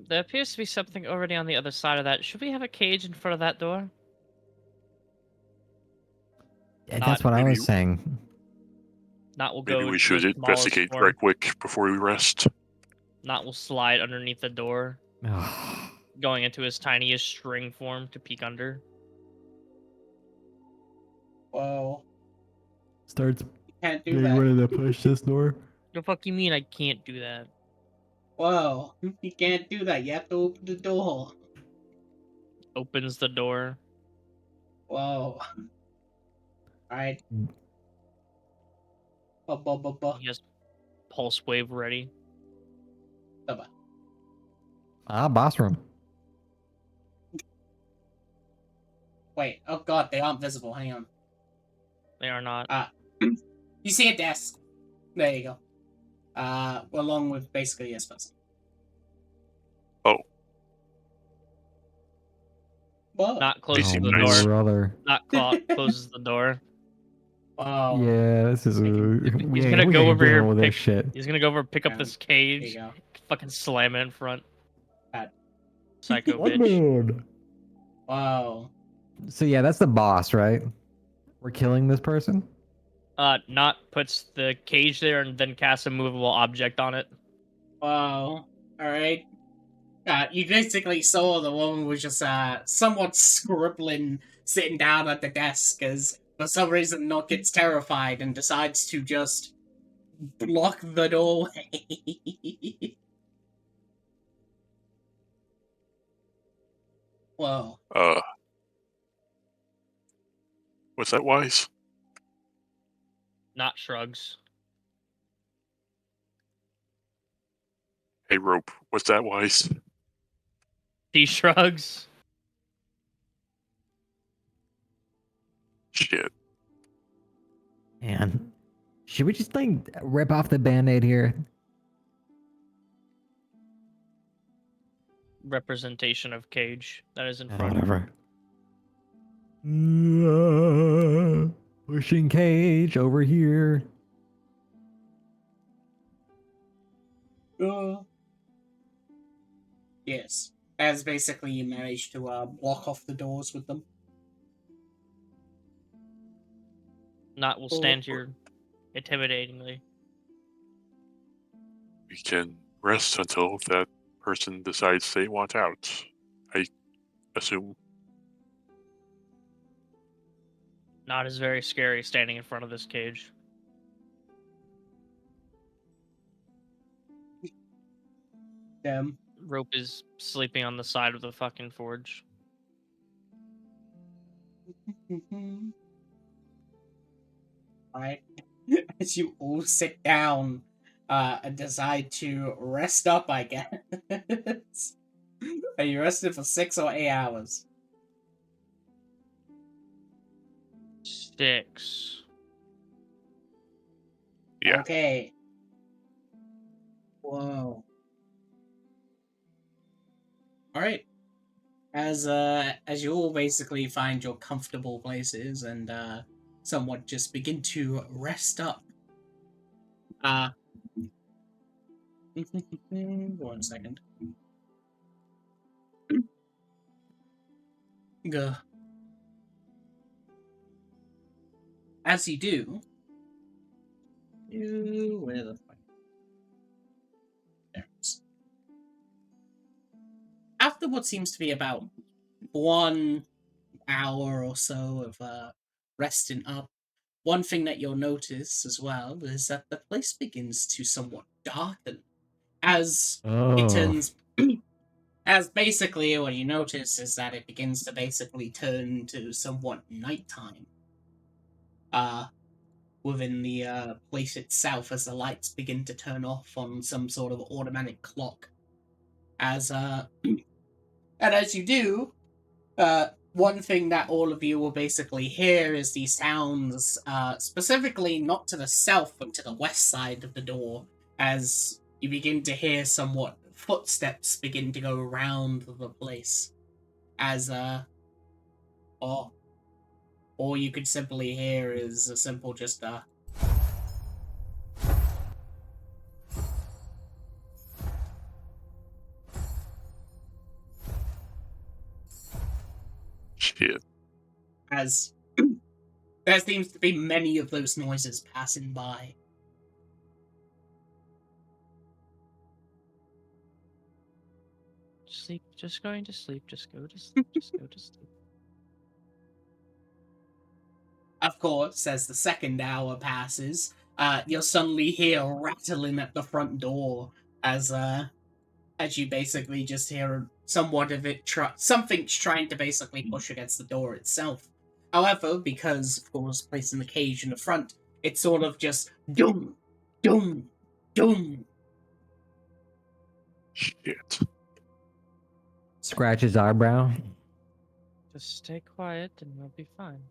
There appears to be something already on the other side of that. Should we have a cage in front of that door? Yeah, Not- that's what I maybe- was saying. Not will Maybe go we into should the smallest investigate form. right quick before we rest. Not will slide underneath the door, going into his tiniest string form to peek under. Whoa. Starts You can't do getting that. ready to push this door. The fuck you mean I can't do that? Whoa. You can't do that. You have to open the door. Opens the door. Whoa. Alright. He has pulse wave ready. Boss room. Wait. Oh god, they aren't visible. Hang on. They are not. You see a desk. There you go. Along with basically a person. Oh. Whoa. Not closes seem the nice. door. Brother. Not closes the door. Wow. Yeah, this is. He's we gonna we go ain't over here dealing with pick- this shit. He's gonna go over pick up Yeah, this There you cage. go. Fucking slam it in front. God. Psycho One bitch. mood. Wow. So yeah, that's the boss, right? We're killing this person. Not puts the cage there and then casts a movable object on it. Wow. Alright. You basically saw the woman was just somewhat scribbling, sitting down at the desk, as for some reason Nook gets terrified and decides to just block the doorway. Whoa. Was that wise? Not shrugs. Hey, Rope, was that wise? He shrugs. Shit. Man, should we just like rip off the band-aid here? Representation of cage that is in Yeah, front of him. whatever. Pushing cage over here. Yes. As basically you managed to block off the doors with them. Not will stand here intimidatingly. We can rest until that person decides they want out. I assume. Not is very scary standing in front of this cage. Them. Rope is sleeping on the side of the fucking forge. Alright. As you all sit down and decide to rest up, I guess. Are you rested for 6 or 8 hours? 6. Yeah. Okay. Whoa. Alright. As you all basically find your comfortable places and somewhat just begin to rest up. 1 second. Go. As you do, where the fuck? There it is. After what seems to be about 1 hour or so of resting up, one thing that you'll notice as well is that the place begins to somewhat darken as it turns. As basically what you notice is that it begins to basically turn to somewhat nighttime. Within the place itself, as the lights begin to turn off on some sort of automatic clock. And as you do, one thing that all of you will basically hear is these sounds, specifically not to the south, but to the west side of the door, as you begin to hear somewhat footsteps begin to go around the place. As, or you could simply hear is a simple just, Shit. as there seems to be many of those noises passing by. Sleep. Just going to sleep. Just go to sleep. Just go to sleep. Of course, as the second hour passes, you'll suddenly hear rattling at the front door as you basically just hear somewhat of it something's trying to basically push against the door itself. However, because of course placing the cage in the front, it's sort of just doom, doom, doom. Shit. Scratch his eyebrow. Just stay quiet and we'll be fine.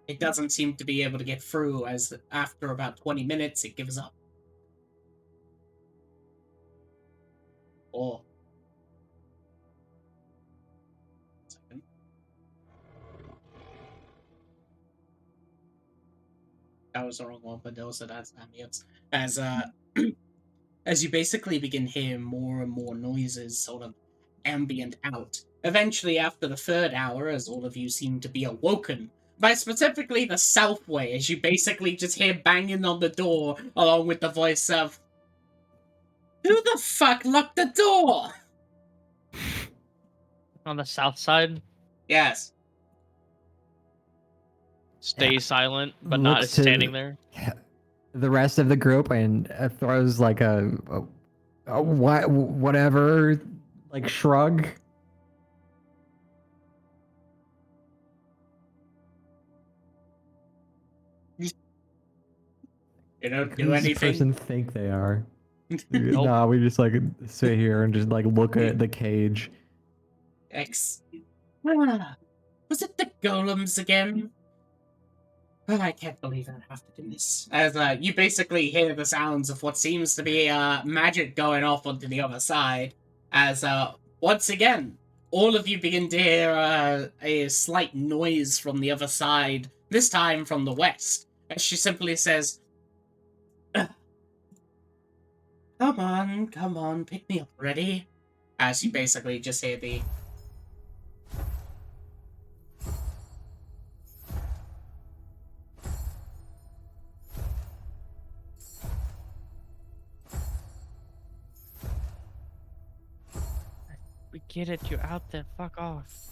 It doesn't seem to be able to get through, as after about 20 minutes it gives up. Oh. Second. That was the wrong one, but those are that's ambience. As as you basically begin hearing more and more noises sort of ambient out. Eventually, after the third hour, as all of you seem to be awoken by specifically the south way, as you basically just hear banging on the door along with the voice of, "Who the fuck locked the door?" On the south side, Yes. stay Yeah. silent, but not Looks to- standing there. The rest of the group and throws like a whatever, like shrug. You don't Who do does this anything. person think they are? No, we just like sit here and just like look at the cage. Was it the golems again? Oh, I can't believe I have to do this. As you basically hear the sounds of what seems to be magic going off onto the other side. As once again, all of you begin to hear a slight noise from the other side. This time from the west. As she simply says, come on, pick me up already." As you basically just hear the We get it. You're out there. Fuck off.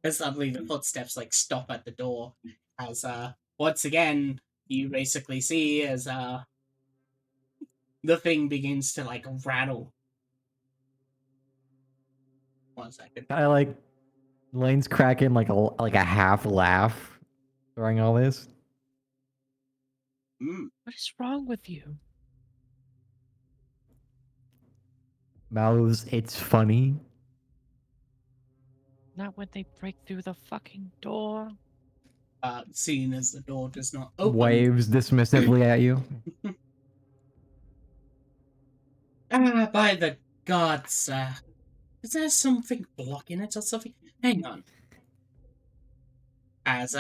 as suddenly the footsteps like stop at the door. As once again you basically see as the thing begins to like rattle. 1 second. I like Lane's cracking like a half laugh during all this. What is wrong with you? Mouths, it's funny. Not when they break through the fucking door. Seeing as the door does not open. Waves dismissively at you. By the gods, is there something blocking it or something? Hang on. As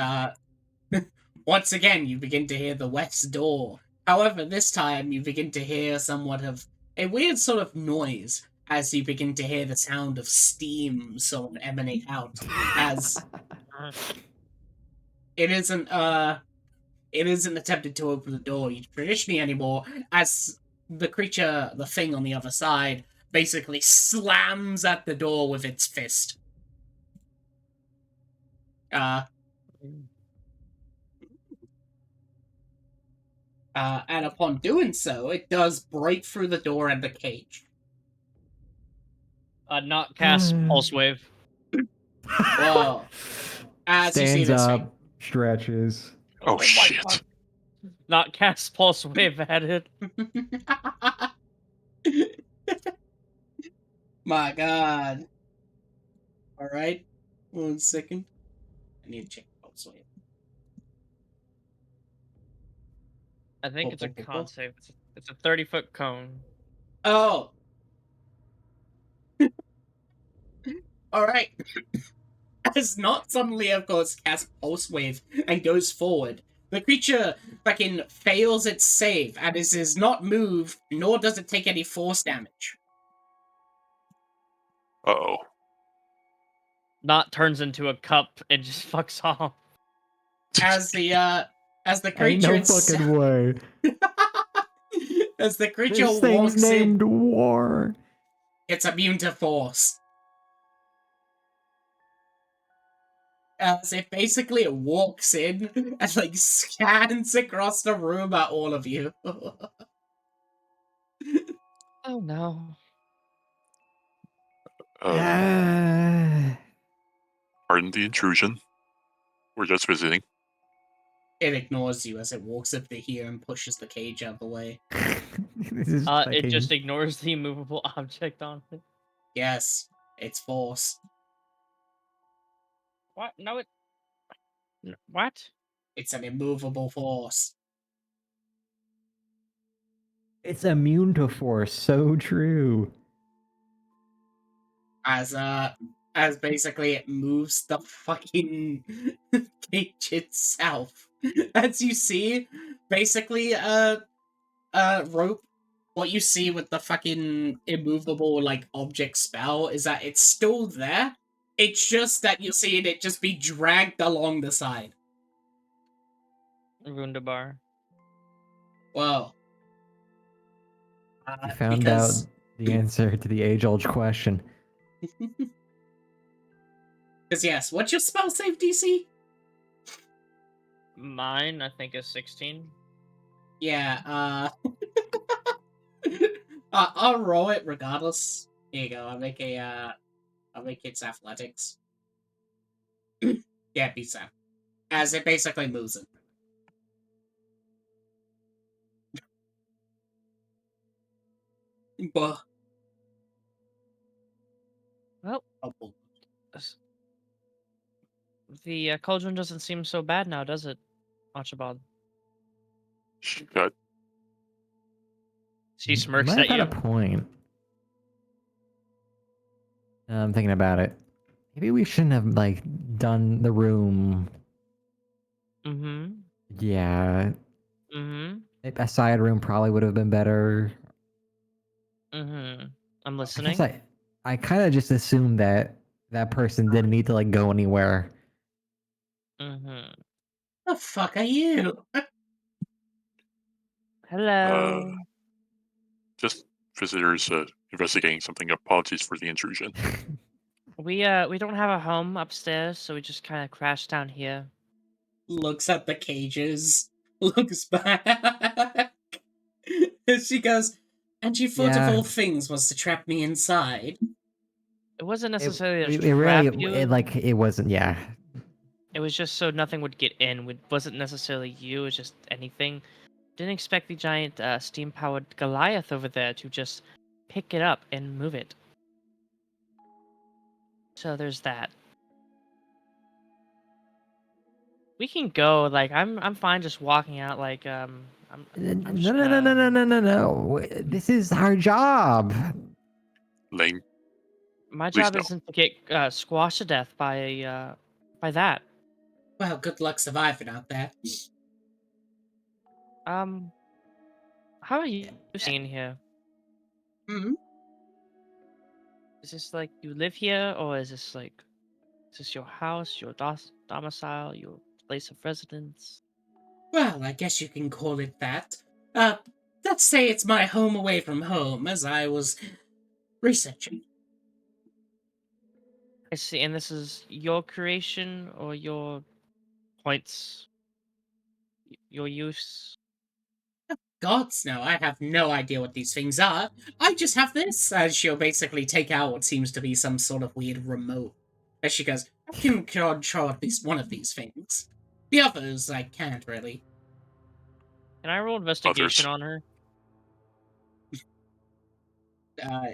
once again you begin to hear the west door. However, this time you begin to hear somewhat of a weird sort of noise as you begin to hear the sound of steam sort of emanate out. As it isn't attempted to open the door traditionally anymore, as the creature, the thing on the other side, basically slams at the door with its fist. And upon doing so, it does break through the door and the cage. Not cast pulse wave. Well, as you see Stands this up, thing, stretches. Oh, my shit. God. not cast pulse wave at it. My God. All right. 1 second. I need to check pulse wave. I think it's a Boop, boop, boop, con boop. save. It's a 30-foot cone. Oh. All right. As not suddenly, of course, casts pulse wave and goes forward. The creature fucking fails its save and is not moved, nor does it take any force damage. Uh-oh. Not turns into a cup and just fucks off. As the Ain't creature no fucking way. as the creature This thing's walks in, named War. it's immune to force. As it basically walks in and like scans across the room at all of you. Oh no. Pardon the intrusion. We're just visiting. It ignores you as it walks up to here and pushes the cage out of the way. This is It just fucking- ignores the immovable object on it. Yes, it's force. What? No, it. What? It's an immovable force. It's immune to force. So true. As basically it moves the fucking cage itself. As you see, basically rope, what you see with the fucking immovable like object spell is that it's still there. It's just that you're seeing it just be dragged along the side. Wunderbar. Well, You found out because the answer to the age-old question. yes, what's your spell save DC? Mine, I think, is 16. Yeah, I'll roll it regardless. Here you go. I'll make its athletics. Yeah, it beats that. As it basically moves it. Buh. Well, Oh, bull. the cauldron doesn't seem so bad now, does it, Archibald? Shut. She smirks might at have you. had a point. I'm thinking about it. Maybe we shouldn't have like done the room. Mm-hmm. Yeah, Mm-hmm. a side room probably would have been better. Mm-hmm. I'm I listening. guess I kind of just assumed that that person didn't need to like go anywhere. Mm-hmm. The fuck are you? Hello. Just visitors investigating something. Apologies for the intrusion. We don't have a home upstairs, so we just kind of crashed down here. Looks at the cages. Looks back. And she goes, and you thought of Yeah. all things was to trap me inside. It wasn't It, necessarily it to really, trap you. it wasn't. Yeah, It was just so nothing would get in. It wasn't necessarily you. It was just anything. Didn't expect the giant steam-powered Goliath over there to just pick it up and move it. So there's that. We can go. Like I'm fine just walking out. Like I'm no, just no, no, no, no, no, no, no. This is our job. Lame. My Please job no. isn't to get squashed to death by that. Well, good luck surviving out there. How are you staying here? Hmm. Is this like you live here, or is this your house, your domicile, your place of residence? Well, I guess you can call it that. Let's say it's my home away from home, as I was researching. I see, and this is your creation or your points, your use. Gods, no, I have no idea what these things are. I just have this, as she'll basically take out what seems to be some sort of weird remote. As she goes, I can control at least one of these things. The others, I can't really. Can I roll investigation Others. on her?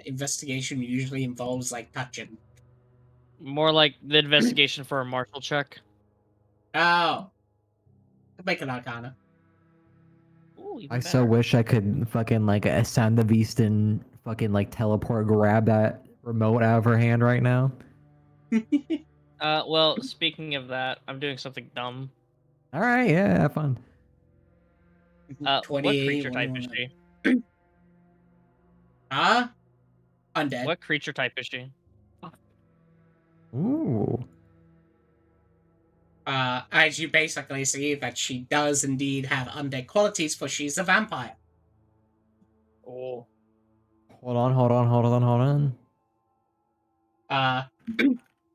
Investigation usually involves like touching. More like the investigation for a martial check. Oh, make an Arcana. Ooh, even I better. so wish I could fucking like ascend the beast and fucking like teleport, grab that remote out of her hand right now. Well, speaking of that, I'm doing something dumb. All right, yeah, have fun. What 20. creature What do you type is want? she? Undead. What creature type is she? Ooh. As you basically see that she does indeed have undead qualities, for she's a vampire. Oh. Hold on.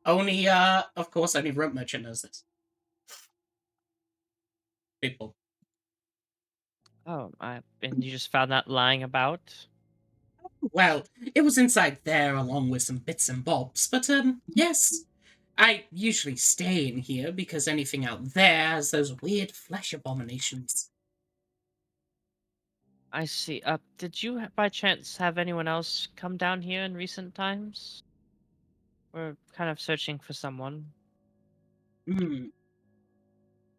Only, of course, only rope merchant knows this. People. Oh, and you just found that lying about? Well, it was inside there along with some bits and bobs, but, yes. I usually stay in here because anything out there has those weird flesh abominations. I see. Did you by chance have anyone else come down here in recent times? We're kind of searching for someone.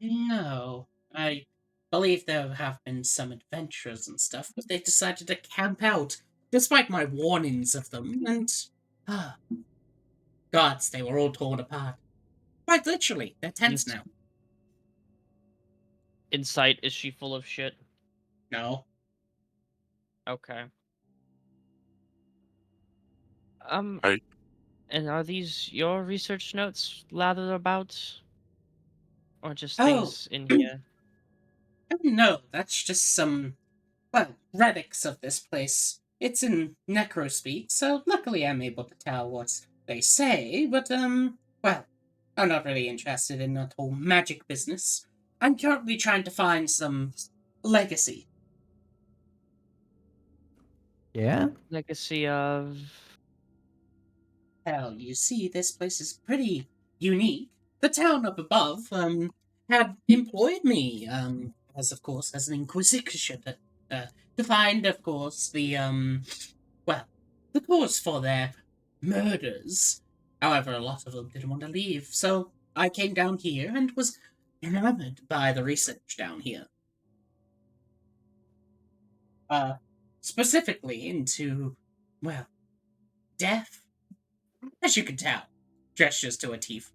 No. I believe there have been some adventurers and stuff, but they decided to camp out, despite my warnings of them, and... gods, they were all torn apart. Quite literally, they're tents now. Insight, is she full of shit? No. Okay. Right. And are these your research notes lathered about? Or just Oh. things in here? No, that's just some, well, relics of this place. It's in necrospeak, so luckily I'm able to tell what they say, but, well, I'm not really interested in that whole magic business. I'm currently trying to find some legacy. Yeah? Legacy of... Hell, you see, this place is pretty unique. The town up above, had employed me, as of course, as an inquisition, to find, of course, the, well, the cause for their murders. However, a lot of them didn't want to leave, so I came down here and was enamored by the research down here. Specifically into, well, death. As you can tell, gestures to a teeth.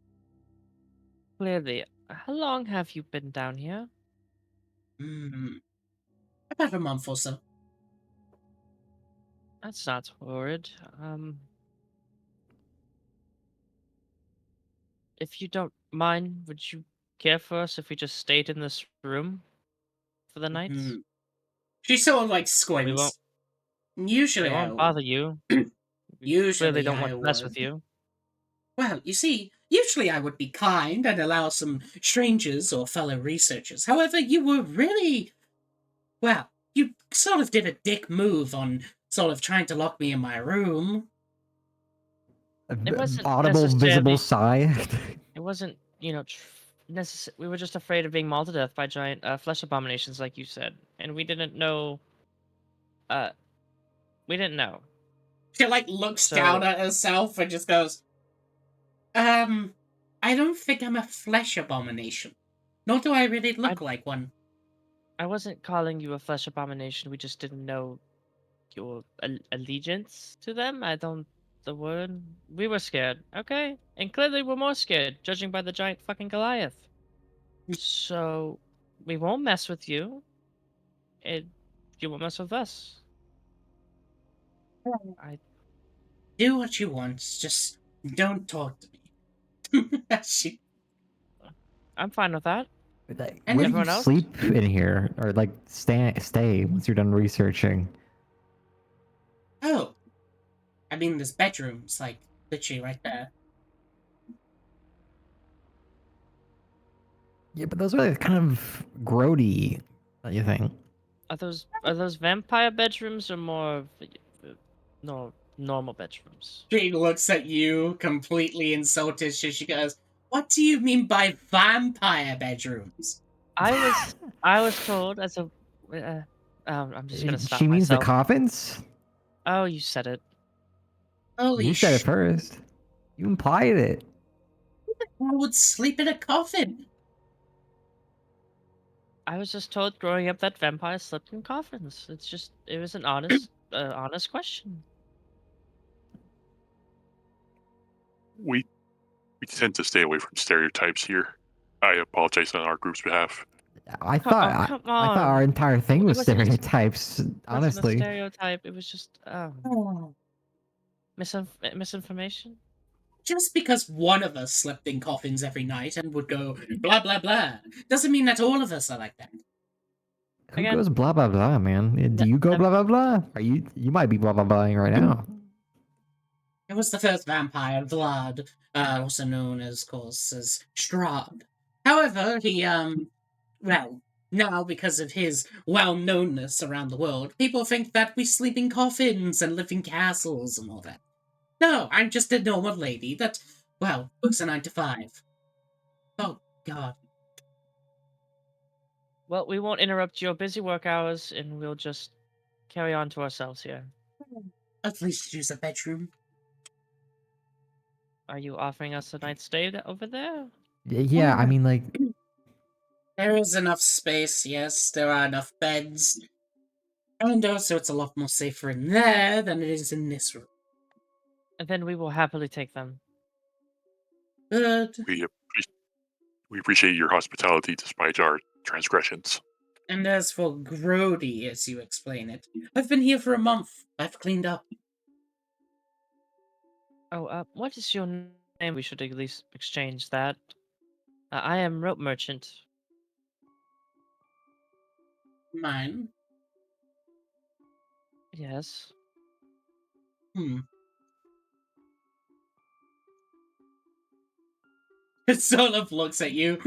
Clearly. How long have you been down here? About a month or so. That's not horrid. If you don't mind, would you care for us if we just stayed in this room for the night? She sort of like We won't. squints. Usually, We won't bother you. We clearly usually don't I want to mess would. with you. Well, you see, usually I would be kind and allow some strangers or fellow researchers. However, you were really, well, you sort of did a dick move on sort of trying to lock me in my room. It wasn't Audible, visible necessarily- sigh. It wasn't, we were just afraid of being mauled to death by giant flesh abominations, like you said, and we didn't know. We didn't know. She like looks So- down at herself and just goes, I don't think I'm a flesh abomination. Nor do I really look like one. I wasn't calling you a flesh abomination. We just didn't know your allegiance to them. I don't. The word. We were scared, okay? And clearly we're more scared, judging by the giant fucking Goliath. So, we won't mess with you. You won't mess with us. Do what you want, just don't talk to me. I'm fine with that. Where do everyone you else? sleep in here? Or like stay once you're done researching? Oh. I mean, there's bedrooms, like, literally right there. Yeah, but those are like kind of grody, don't you think? Are those vampire bedrooms or more of, normal bedrooms? She looks at you, completely insulted. She goes, "What do you mean by vampire bedrooms?" I was told as a I'm just gonna stop She means the myself. coffins? Oh, you said it. Holy You said it shit. first. You implied it. I would sleep in a coffin. I was just told growing up that vampires slept in coffins. It was an honest question. We tend to stay away from stereotypes here. I apologize on our group's behalf. I Come thought on. our entire thing It was wasn't just- stereotypes. It wasn't a Honestly, stereotype. It was just Oh. misinformation. Just because one of us slept in coffins every night and would go blah blah blah doesn't mean that all of us are like that. who Again, goes blah blah blah, man? Do ne- you go nev- blah blah blah? Are you might be blah blah blahing right now? It was the first vampire, Vlad, also known as, of course, as Strahd. However, he, well, now because of his well-knownness around the world, people think that we sleep in coffins and live in castles and all that. No, I'm just a normal lady that, well, works a 9 to 5. Oh, God. Well, we won't interrupt your busy work hours, and we'll just carry on to ourselves here. At least use a bedroom. Are you offering us a night's stay over there? Yeah, I mean, like, There is enough space, yes. There are enough beds. And also, it's a lot more safer in there than it is in this room. And then we will happily take them. Good. We appreciate your hospitality despite our transgressions. And as for grody, as you explain it, I've been here for a month. I've cleaned up. Oh, what is your name? We should at least exchange that. I am Rope Merchant. Mine. Yes. It sort of looks at you.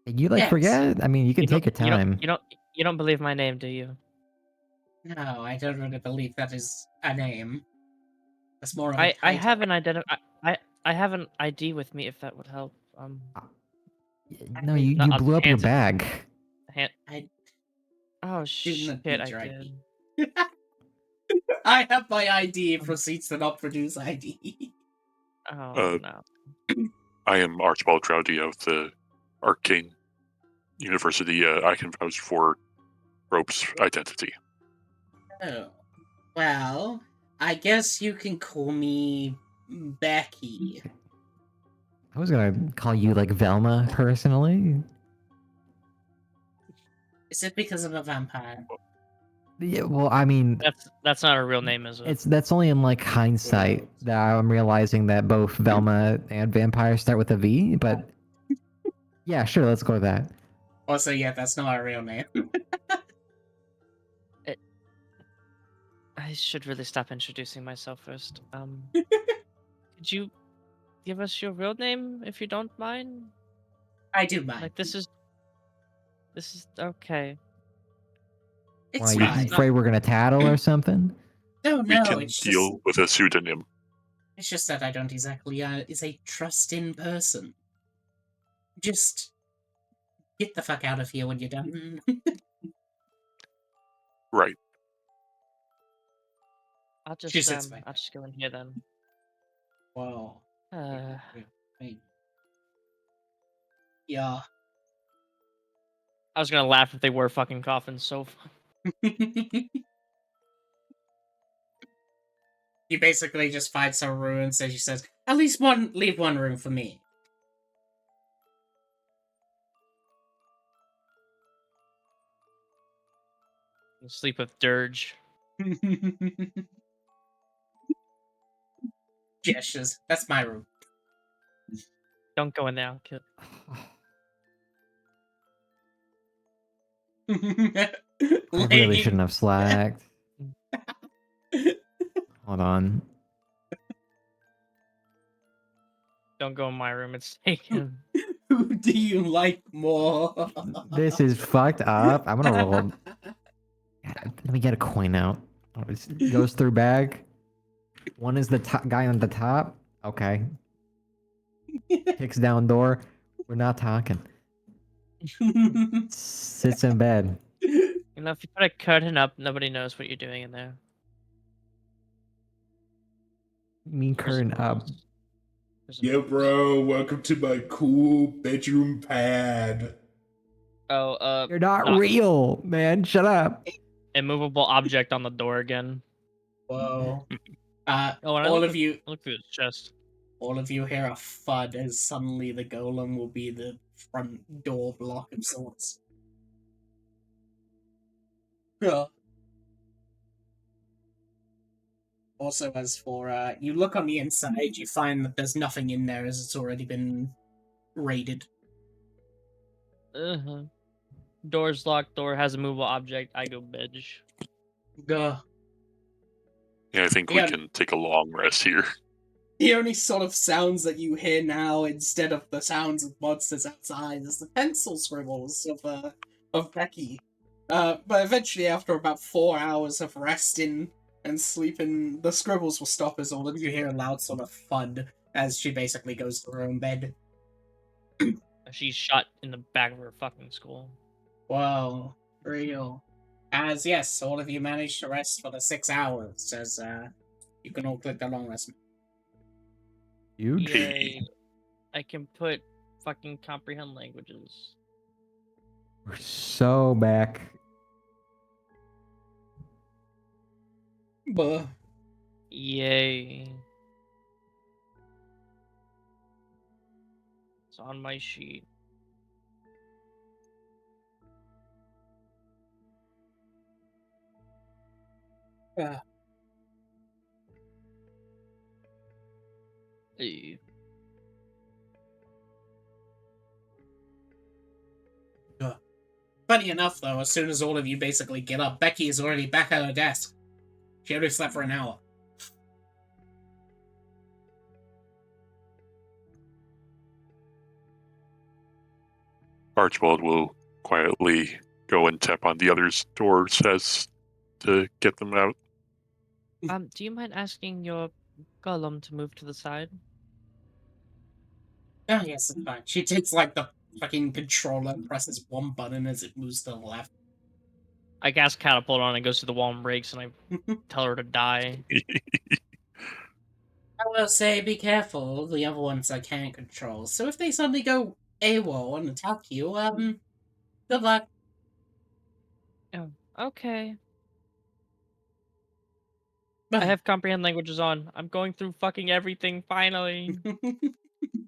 you like Yes. forget? I mean, you can take your time. You don't believe my name, do you? No, I don't really believe that is a name. That's more of a I title. have an I have an ID with me if that would help. No, you I'll blew up your hands it- bag. Oh Didn't shit! I need your did. ID. I have my ID. Proceeds to not produce ID. Oh no. I am Archibald Trouty of the Arcane University. I can vouch for Rope's identity. Oh. Well, I guess you can call me Becky. I was gonna call you like Velma personally. Is it because I'm a vampire? Yeah, well, I mean, That's not a real name, is it? that's only in like hindsight that I'm realizing that both Velma and vampire start with a V. But yeah, sure, let's go with that. Also, yeah, that's not a real name. I should really stop introducing myself first. Could you give us your real name if you don't mind? I do mind. Like this is okay. It's Why, you fine. afraid we're gonna tattle or something? No, We no, can it's deal just with a pseudonym. it's just that I don't exactly is a trust-in person. Just get the fuck out of here when you're done. Right. I'll She just sits back. I'll just go in here then. Wow. Uh, Yeah. I was gonna laugh if they were fucking coffins. So He basically just finds some ruins and she says, "At least leave one room for me." sleep with dirge. Gestures. That's my room. Don't go in there. I'll kill. I really shouldn't have slacked. Hold on. Don't go in my room. It's taken. Who do you like more? This is fucked up. I'm gonna roll. Let me get a coin out. Oh, it goes through bag. One is the guy on the top. Okay. Kicks down door. We're not talking. Sits in bed. You know, if you put a curtain up, nobody knows what you're doing in there. Me curtain up. Yeah, bro. Welcome to my cool bedroom pad. Oh, You're not real, man. Shut up. immovable object on the door again. Whoa. Oh, and All of you, I look through his chest. all of you hear a thud as suddenly the golem will be the front door block of sorts. Yeah. Also, as for you look on the inside, you find that there's nothing in there as it's already been raided. Uh-huh. Door's locked. Door has a movable object. I go bitch. Gah. Yeah, I think Yeah. we can take a long rest here. The only sort of sounds that you hear now, instead of the sounds of monsters outside, is the pencil scribbles of Becky. But eventually, after about 4 hours of resting and sleeping, the scribbles will stop as all of you hear a loud sort of thud as she basically goes to her own bed. She's shot in the back of her fucking skull. Whoa, real. As yes, all of you managed to rest for the 6 hours, as you can all click the long rest. Huge. Yay. I can put fucking comprehend languages. We're so back. Buh. Yay. It's on my sheet. Yeah. Hey. Funny enough, though, as soon as all of you basically get up, Becky is already back at her desk. She only slept for an hour. Archibald will quietly go and tap on the others' doors as to get them out. Do you mind asking your golem to move to the side? Oh, yes, it's fine. She takes, like, the fucking controller and presses one button as it moves to the left. I cast catapult on it, goes to the wall and breaks, and I tell her to die. I will say, be careful. The other ones I can't control. So if they suddenly go AWOL and attack you, good luck. Oh, okay. I have comprehend languages on. I'm going through fucking everything finally.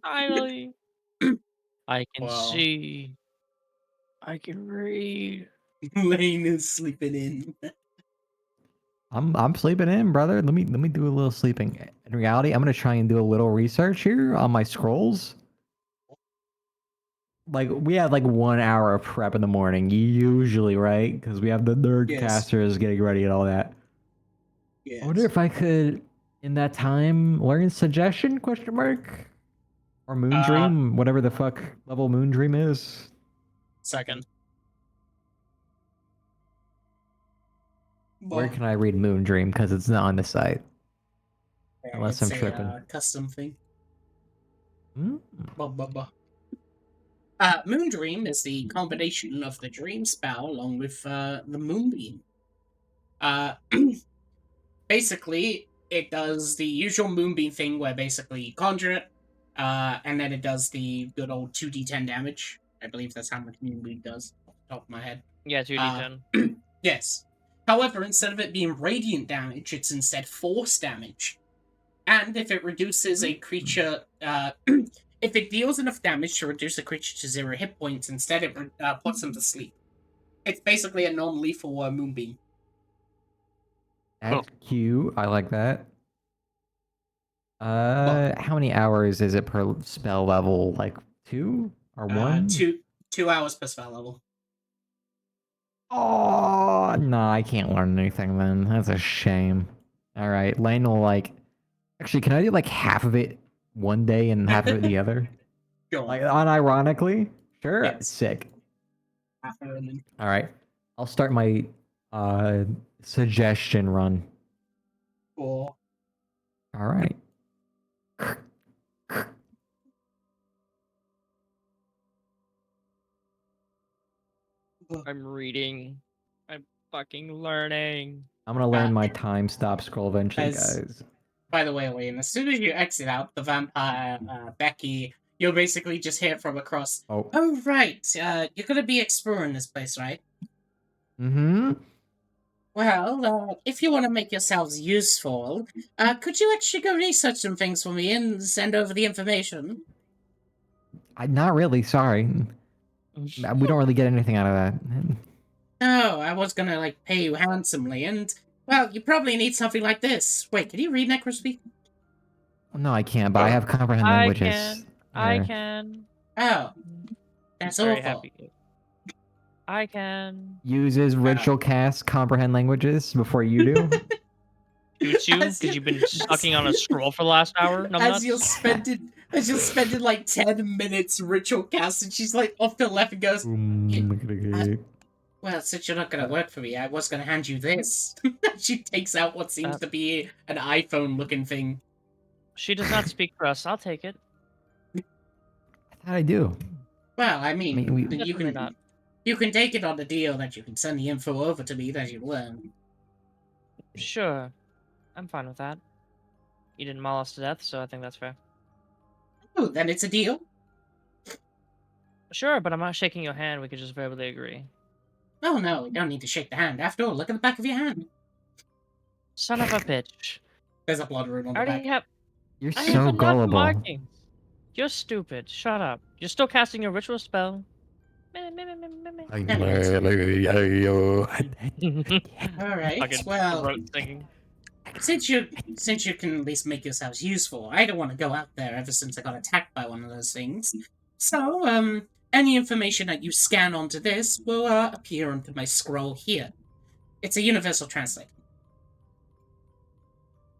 Finally. I can Wow. see. I can read. Lane is sleeping in. I'm sleeping in, brother. Let me do a little sleeping. In reality, I'm gonna try and do a little research here on my scrolls. Like we have like 1 hour of prep in the morning, usually, right? Because we have the nerd Yes. casters getting ready and all that. Yes. I wonder if I could, in that time, learn suggestion? Question mark. Or moon dream, whatever the fuck level moon dream is. Second. Where can I read moon dream? Because it's not on the site. Unless I'm It's tripping. a custom thing. Hmm? Moondream is the combination of the dream spell along with the moonbeam. Basically, it does the usual moonbeam thing where basically you conjure it, and then it does the good old 2d10 damage. I believe that's how much moonbeam does, off the top of my head. Yeah, 2d10. Yes. However, instead of it being radiant damage, it's instead force damage. And if it reduces a creature, if it deals enough damage to reduce a creature to 0 hit points, instead it puts them to sleep. It's basically a non-lethal moonbeam. That's cute. I like that. How many hours is it per spell level? Like 2 or 1? 2 hours per spell level. Oh no, I can't learn anything then. That's a shame. All right, Lane will like. Actually, can I do like half of it one day and half of it the other? Sure. Like unironically? Sure. Yes. Sick. All right, I'll start my suggestion run. Cool. All right. I'm reading. I'm Fucking learning. I'm gonna learn my time stop scroll eventually, As- guys. By the way, Wayne, as soon as you exit out, the vampire, Becky, you'll basically just hear from across. Oh. Oh, right. You're gonna be exploring this place, right? Mm-hmm. Well, if you want to make yourselves useful, could you actually go research some things for me and send over the information? Not really, sorry. We don't really get anything out of that. Oh, I was gonna, pay you handsomely, and, well, you probably need something like this. Wait, can you read Necrospeak? No, I can't, but I have comprehend I languages. can. I there. can. Oh, that's Very awful. happy. I can. Uses ritual cast comprehend languages before you do. Shoots you As because you- you've been sucking on a scroll for the last hour. As you'll Numbnuts. spend it like 10 minutes ritual cast, and she's like off to the left and goes, well, since you're not gonna work for me, I was gonna hand you this. She takes out what seems to be an iPhone looking thing. She does not speak for us. I'll take it. How'd I do? Well, I mean, I mean, we- you Definitely can not. you can take it on the deal that you can send the info over to me that you learn. Sure. I'm fine with that. You didn't maul us to death, so I think that's fair. Oh, then it's a deal. Sure, but I'm not shaking your hand. We could just verbally agree. Oh no, we don't need to shake the hand. After all, look at the back of your hand. Son of a bitch. There's a blood rune on I the already back. have. You're I so have enough gullible. markings. You're stupid. Shut up. You're still casting your ritual spell. Meh, meh, meh, meh, meh, meh. All right. Fucking Well, throat singing. since you can at least make yourselves useful, I don't want to go out there ever since I got attacked by one of those things. So, any information that you scan onto this will appear onto my scroll here. It's a universal translate.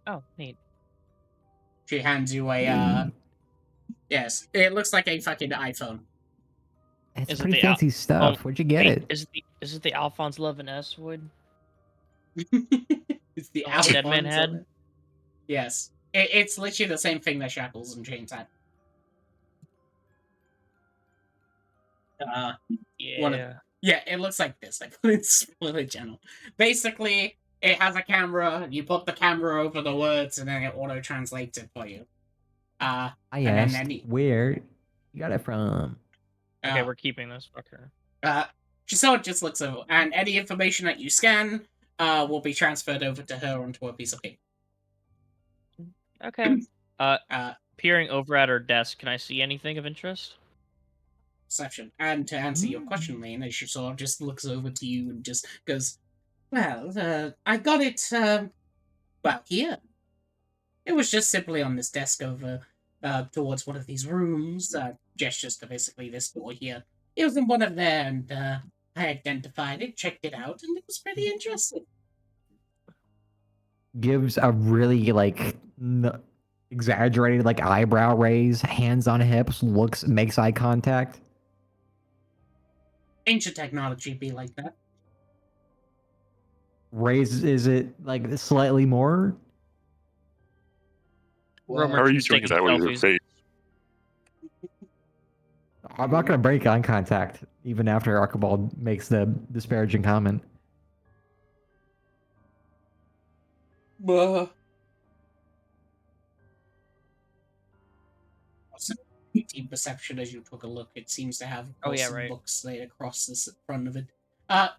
Oh, neat. She hands you a yes, it looks like a fucking iPhone. It's Is it pretty the fancy stuff. Where'd you get Wait, it? is it the Alphonse Levin S wood? It's the Oh, Dead Man Alphonse head? of it. Yes, it's literally the same thing that Shackles and Chains had. Yeah. One of- Yeah, it looks like this. I put it in spoiler channel. Basically, it has a camera. You put the camera over the words, and then it auto translates it for you. I and then asked where you got it from. Okay, we're keeping this. Fuck her. So it just looks over, and any information that you scan will be transferred over to her onto a piece of paper. Okay. Uh, Peering over at her desk, can I see anything of interest? Perception. And to answer your question, Lane, as she sort of just looks over to you and just goes, well, I got it, well, here. It was just simply on this desk over towards one of these rooms, gestures to basically this door here. It was in one of there, and I identified it, checked it out, and it was pretty interesting. Gives a really exaggerated eyebrow raise, hands on hips, makes eye contact. Ancient technology be like that. Raises it slightly more. Romer How are you keeps doing taking that with your selfies. face? I'm not gonna break eye contact even after Archibald makes the disparaging comment. Also, 18 perception as you took a look. It seems to have some books laid across the front of it.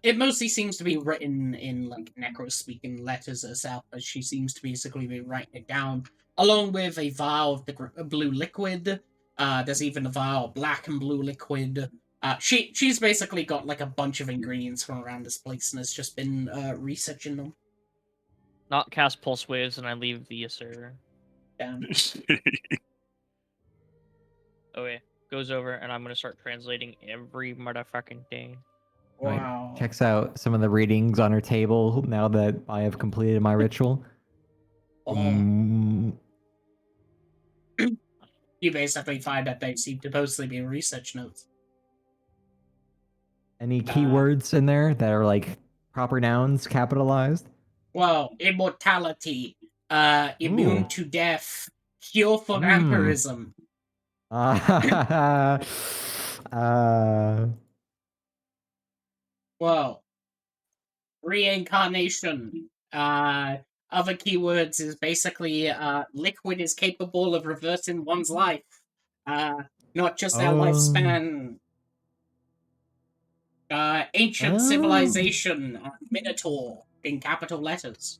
It mostly seems to be written in necro-speaking letters herself, as she seems to basically be writing it down, along with a vial of the blue liquid. There's even a vial of black and blue liquid. She's basically got a bunch of ingredients from around this place and has just been researching them. Not cast pulse waves, and I leave via server. Down. Okay, goes over, and I'm gonna start translating every motherfucking thing. Wow. Right. Checks out some of the readings on her table now that I have completed my ritual. You basically find that they seem to mostly be research notes. Any keywords in there that are proper nouns capitalized? Well, immortality, immune to death, cure for vampirism. Well, reincarnation. Other keywords is basically liquid is capable of reversing one's life. Not just their lifespan. Ancient civilization, Minotaur in capital letters.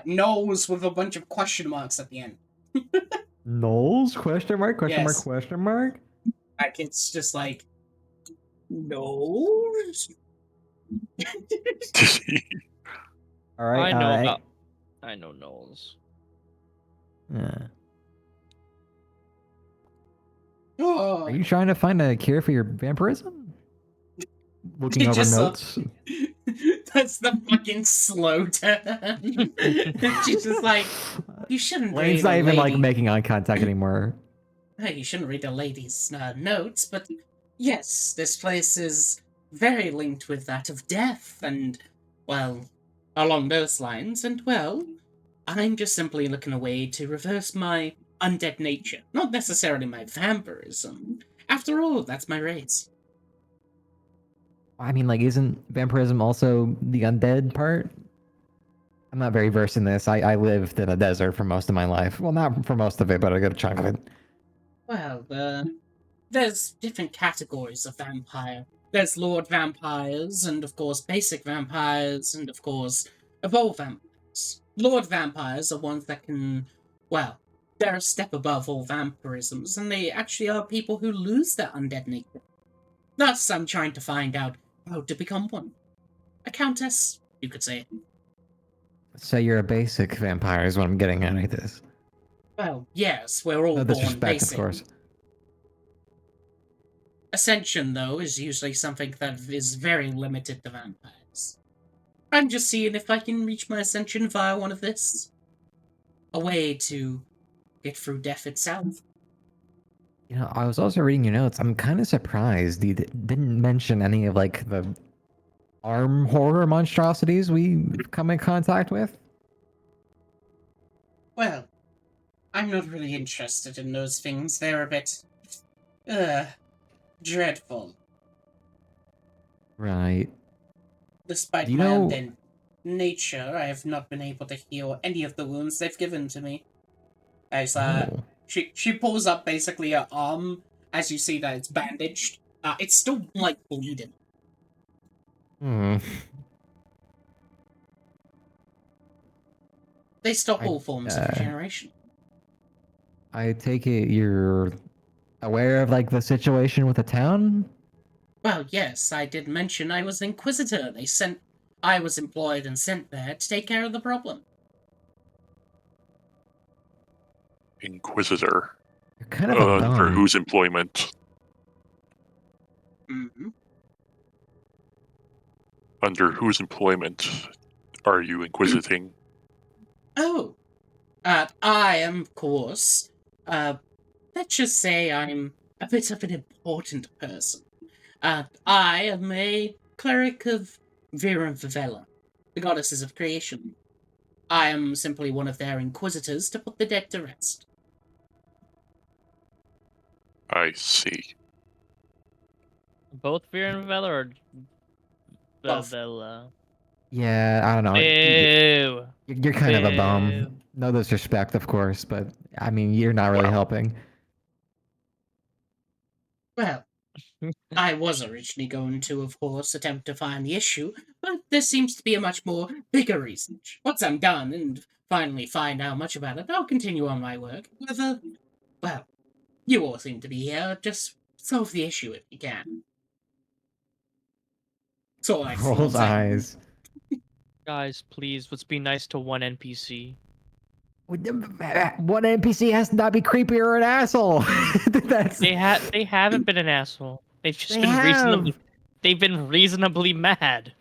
Nose with a bunch of question marks at the end. Knowles? Question mark? Question mark? Yes. Question mark? Like, it's just like, nose? All right. I know Knowles. Oh, Are you trying to find a cure for your vampirism? Looking She over just saw- notes. that's the fucking slow turn. She's just like, you shouldn't Lane's read not a even like lady- making eye contact anymore. Hey, you shouldn't read a lady's notes, but yes, this place is very linked with that of death, and, well, along those lines, and, well, I'm just simply looking away to reverse my undead nature, not necessarily my vampirism. After all, that's my race. I mean, like, isn't vampirism also the undead part? I'm not very versed in this. I lived in a desert for most of my life. Well, not for most of it, but a good chunk of it. Well, there's different categories of vampire. There's Lord Vampires, and of course basic vampires, and of course evolved vampires. Lord Vampires are ones that can, well, they're a step above all vampirisms, and they actually are people who lose their undead nature. Thus, I'm trying to find out how to become one. A countess, you could say. So you're a basic vampire is what I'm getting at this. Well, yes, we're all No born disrespect, basic. of course. Ascension, though, is usually something that is very limited to vampires. I'm just seeing if I can reach my ascension via one of this. A way to get through death itself. You know, I was also reading your notes. I'm kind of surprised you didn't mention any of, like, the arm horror monstrosities we come in contact with. Well, I'm not really interested in those things. They're a bit... dreadful. Right. Despite You my know- undead nature, I have not been able to heal any of the wounds they've given to me. As, Oh. She pulls up basically her arm, as you see that it's bandaged. It's still, like, bleeding. Hmm. They stop I- all forms of regeneration. I take it you're aware of, like, the situation with the town? Well, yes, I did mention I was Inquisitor. I was employed and sent there to take care of the problem. Inquisitor. You're kind of a Under bum. whose employment? Mm-hmm. Under whose employment are you inquisiting? Oh, I am, of course, let's just say I'm a bit of an important person. I am a cleric of Vera and Favela, the goddesses of creation. I am simply one of their inquisitors to put the dead to rest. I see. Both Fear and Vela or Both. Vela? Yeah, I don't know. Ew. You're kind of a Ew. bum. No disrespect, of course, but I mean, you're not really Wow. helping. Well, I was originally going to, of course, attempt to find the issue, but there seems to be a much more bigger research. Once I'm done and finally find out much about it, I'll continue on my work. Whether, well, you all seem to be here. Just solve the issue if you can. So like Rolls eyes. Guys, please, let's be nice to one NPC. One NPC has to not be creepy or an asshole. That's They haven't been an asshole. They've just They been have. reasonably. They've been reasonably mad.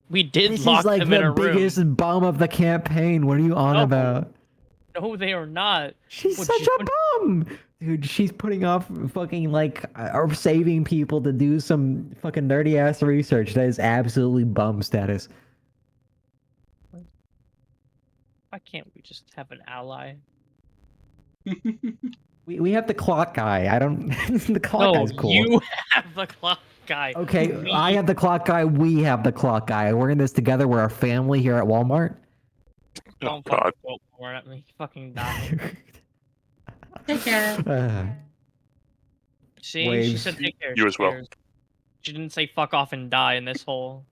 We did this lock is like them in the a room. biggest bum of the campaign. What are you on No. about? No, they are not. She's Would such you- a bum, dude. She's putting off fucking like or saving people to do some fucking nerdy ass research. That is absolutely bum status. Why can't we just have an ally? We have the clock guy. I don't. The clock No, guy's cool. you have the clock guy. Okay, We- I have the clock guy. We have the clock guy. We're in this together. We're a family here at Walmart. Oh Don't God. fucking quote more at me. Fucking die. Take care. See, she Waves. said take care. You she as well. cares. She didn't say fuck off and die in this hole.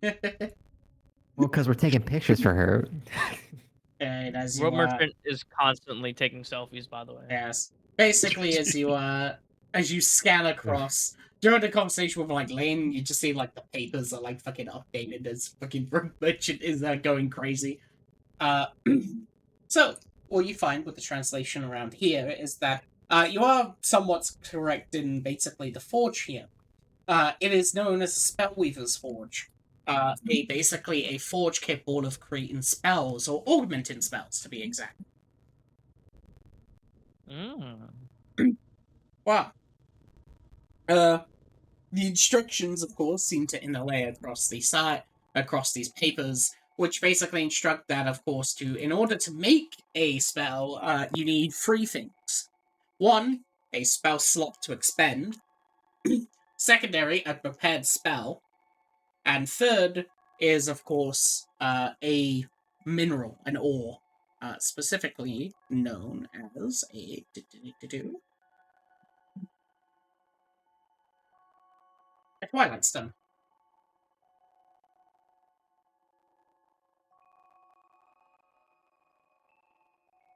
Well, because we're taking pictures for her. And as Road you Merchant is constantly taking selfies, by the way. yes, basically as you scan across during the conversation with like Lane, you just see like the papers are like fucking updated as fucking Road Merchant is going crazy. So what you find with the translation around here is that you are somewhat correct in basically the forge here. It is known as a Spellweaver's Forge. Basically a forge capable of creating spells, or augmenting spells to be exact. Mm. Wow. The instructions, of course, seem to interlay across the site, across these papers, which basically instruct that, of course, in order to make a spell, you need three things. One, a spell slot to expend. Secondary, a prepared spell. And third is, of course, a mineral, an ore, specifically known as a Twilight Stone.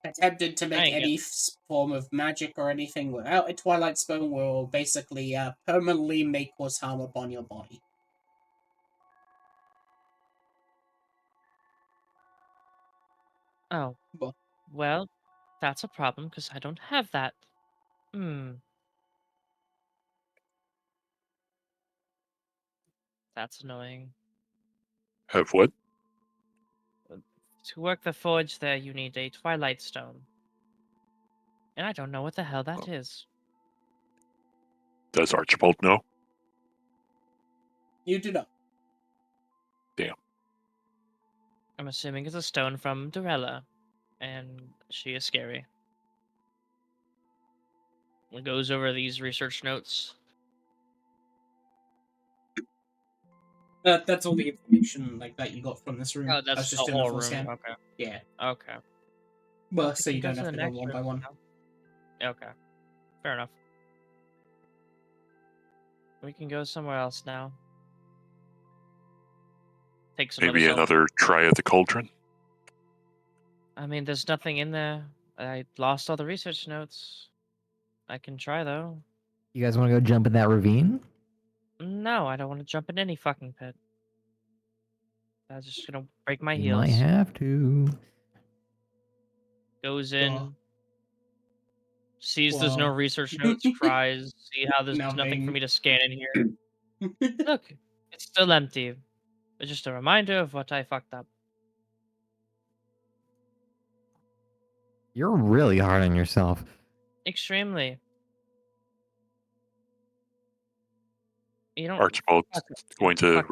Attempted to make Dang it. any form of magic or anything without a Twilight Stone will basically permanently make cause harm upon your body. Oh. Well- Well, that's a problem because I don't have that. Hmm. That's annoying. Have what? To work the forge there, you need a Twilight Stone. And I don't know what the hell that Oh. is. Does Archibald know? You do not. I'm assuming it's a stone from Dorella. And she is scary. It goes over these research notes. That's all the information like that you got from this room. Oh, that's I was just the doing a whole full room. scan. Okay. Yeah. Okay. Well, We so can you go don't have the to go next one by room one. now. Okay. Fair enough. We can go somewhere else now. Take some Maybe other another try at the cauldron? I mean, there's nothing in there. I lost all the research notes. I can try though. You guys want to go jump in that ravine? No, I don't want to jump in any fucking pit. That's just gonna break my You heels. might have to. Goes in. Well- Sees there's no well. research notes. Cries. See how there's nothing for Nothing. me to scan in here. Look, it's still empty. It's just a reminder of what I fucked up. You're really hard on yourself. Extremely. You don't. Archibald's fuck it. going to Fuck it.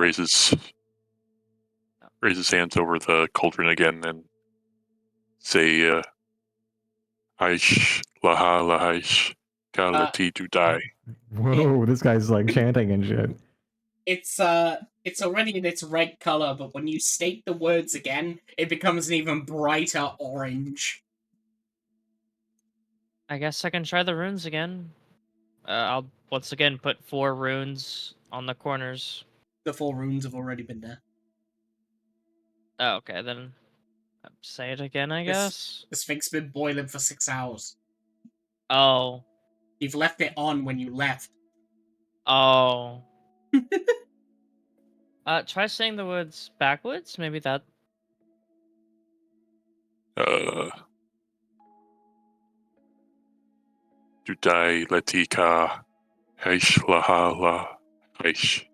raise his hands over the cauldron again and say, Aish, laha, lahaish, kalati to die. Whoa, this guy's like chanting and shit. It's already in its red color, but when you state the words again, it becomes an even brighter orange. I guess I can try the runes again. I'll once again put 4 runes on the corners. The 4 runes have already been there. Oh, okay, then say it again, I This- guess. This thing's been boiling for 6 hours. Oh. You've left it on when you left. Oh. Try saying the words backwards. Maybe that. To die, letika, aish, laha, lahaish.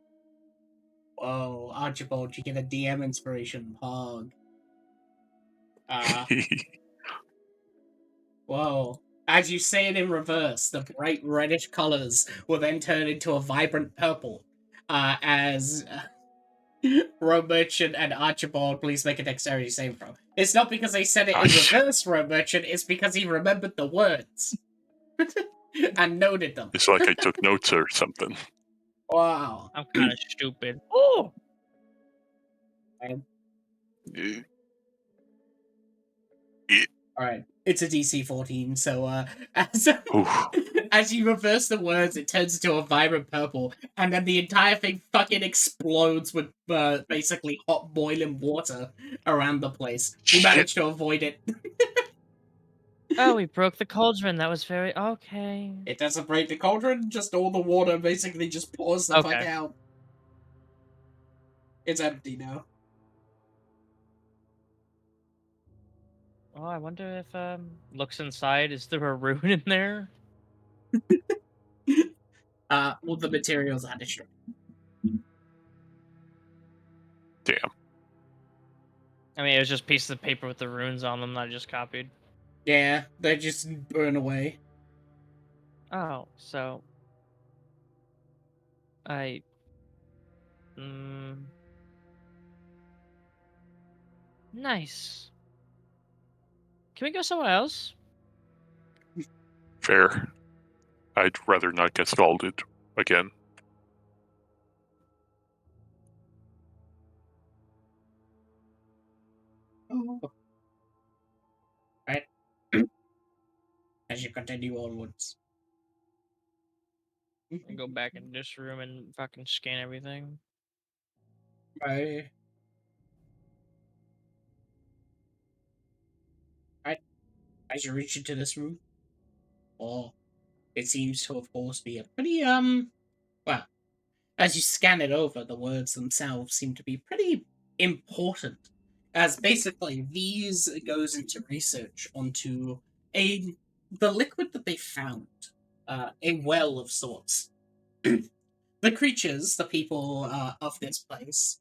Whoa, Archibald, you get a DM inspiration. Pog. Whoa. As you say it in reverse, the bright reddish colors will then turn into a vibrant purple. As Road Merchant and Archibald, please make a dexterity saving throw. It's not because they said it in Gosh. reverse, Road Merchant, it's because he remembered the words. and noted them. It's like I took notes or something. Wow. I'm kind of stupid. Oh, Eh, All right, it's a DC 14, so oof. as you reverse the words, it turns into a vibrant purple, and then the entire thing fucking explodes with basically hot boiling water around the place. You Shit. managed to avoid it. oh, we broke the cauldron. That was very okay. It doesn't break the cauldron, just all the water basically just pours the fuck Okay. out. It's empty now. Oh, I wonder if looks inside. Is there a rune in there? Well, the materials are destroyed. Damn. I mean, it was just pieces of paper with the runes on them that I just copied. Yeah, they just burn away. Oh, so I. Nice. Can we go somewhere else? Fair. I'd rather not get scalded again. Oh. Right. As you continue onwards. And go back in this room and fucking scan everything. Right. As you reach into this room, it seems to, of course, be a pretty, well, as you scan it over, the words themselves seem to be pretty important, as basically these goes into research onto the liquid that they found, a well of sorts. The creatures, the people of this place,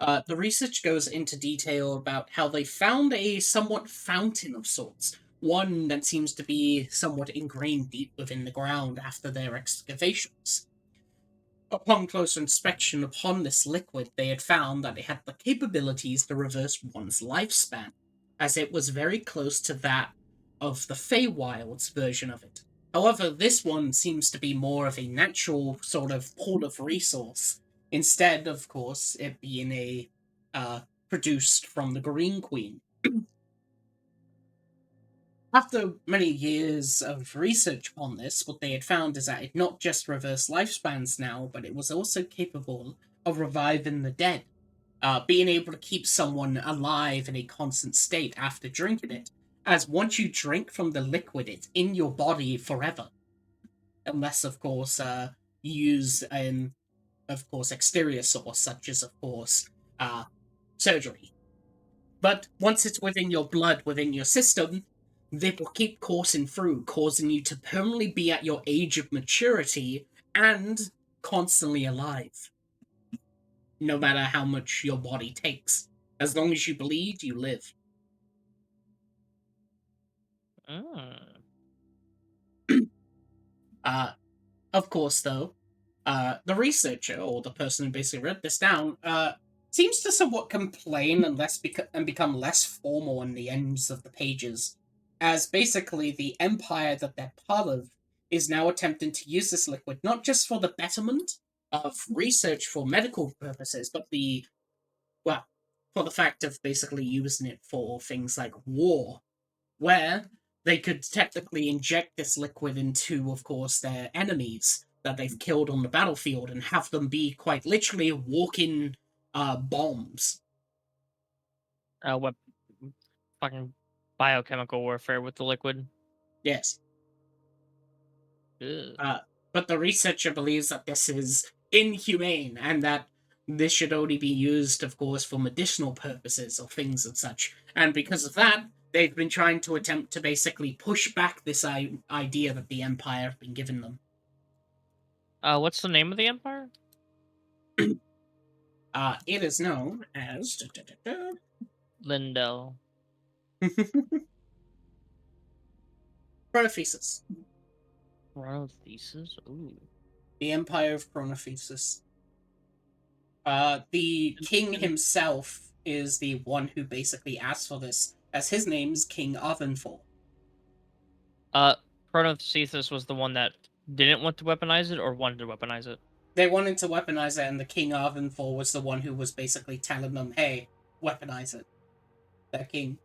the research goes into detail about how they found a somewhat fountain of sorts, one that seems to be somewhat ingrained deep within the ground after their excavations. Upon closer inspection upon this liquid, they had found that it had the capabilities to reverse one's lifespan, as it was very close to that of the Feywild's version of it. However, this one seems to be more of a natural sort of pool of resource, instead, of course, it being a produced from the Green Queen. After many years of research on this, what they had found is that it not just reversed lifespans now, but it was also capable of reviving the dead, being able to keep someone alive in a constant state after drinking it. As once you drink from the liquid, it's in your body forever, unless, of course, you use of course, exterior source, such as, of course, surgery. But once it's within your blood, within your system, they will keep coursing through, causing you to permanently be at your age of maturity and constantly alive. No matter how much your body takes. As long as you bleed, you live. Of course, though, the researcher, or the person who basically wrote this down, seems to somewhat complain and become less formal in the ends of the pages, as basically the empire that they're part of is now attempting to use this liquid not just for the betterment of research for medical purposes, but for the fact of basically using it for things like war, where they could technically inject this liquid into, of course, their enemies that they've killed on the battlefield and have them be quite literally walking bombs. What fucking biochemical warfare with the liquid? Yes. Ugh. But the researcher believes that this is inhumane and that this should only be used, of course, for medicinal purposes or things and such. And because of that, they've been trying to attempt to basically push back this idea that the Empire have been giving them. What's the name of the empire? It is known as... Lindell. Chronophysis. Chronophysis? Ooh. The Empire of Chronophysis. The king himself is the one who basically asked for this, as his name's King Arvenfor. Chronothesis was the one that didn't want to weaponize it or wanted to weaponize it? They wanted to weaponize it, and the King Arventhor was the one who was basically telling them, "Hey, weaponize it." That king.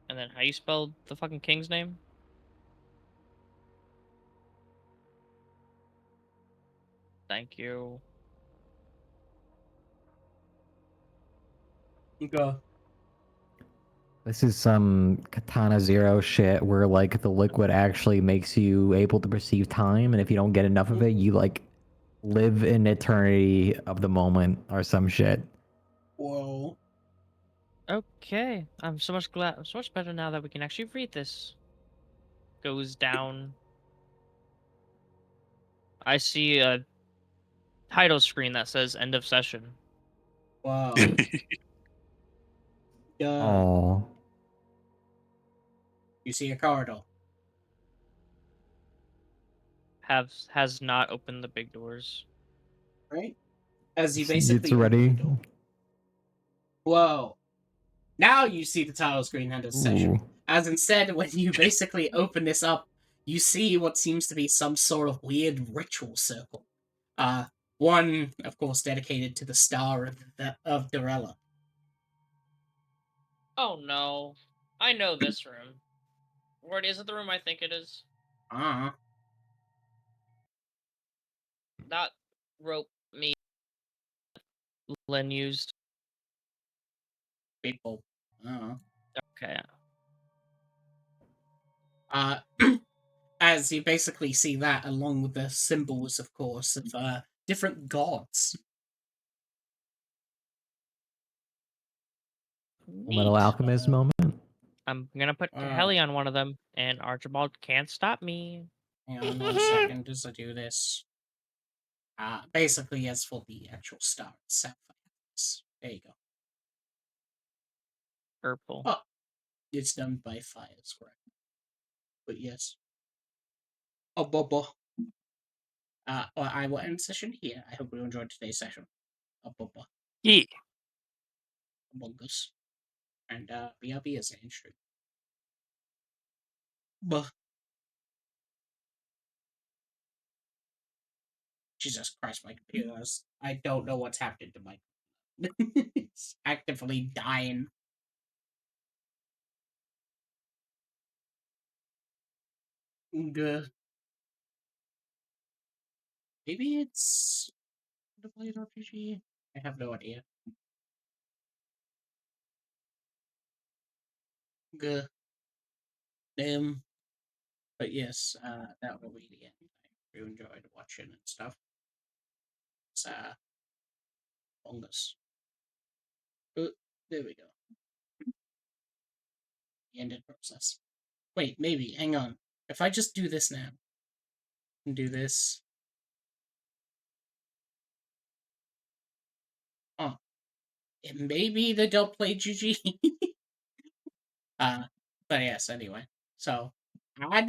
And then how you spelled the fucking king's name? Thank you. Go. This is some Katana Zero shit where like the liquid actually makes you able to perceive time, and if you don't get enough of it, you like live in eternity of the moment or some shit. Whoa. Okay, I'm so much better now that we can actually read this. Goes down. I see a title screen that says "End of session." Wow. Oh, You see a corridor. Has not opened the big doors. Right? As you it's basically ready. open the door. Whoa. Now you see the title screen end of session. Ooh. As instead, when you basically open this up, you see what seems to be some sort of weird ritual circle. One, of course, dedicated to the star of Dorella. Oh no, I know this room. Or is it the room I think it is? Ah, That rope me Len used. people. Okay. Uh, as you basically see that along with the symbols, of course, of different gods. Metal Neat. Alchemist moment. I'm gonna put Heli on one of them, and Archibald can't stop me. Hang on 1 second as I do this. Basically, as for the actual star itself. There you go. Purple. Oh, it's done by fires, correct? But yes. Oh, Bobo. Well, I will end session here. I hope you enjoyed today's session. Oh, Bobo. Yeah. Among Us. And BRB is an stream. But Jesus Christ, my computer I don't know what's happening to my it's actively dying. Good. Maybe it's the Blade RPG? I have no idea. Good. But yes, that will be the end. I really enjoyed watching and stuff. It's Among Us. There we go. The ended process. Wait, maybe. Hang on. If I just do this now and do this. Oh, it may be the don't play GG. But yes, anyway. So I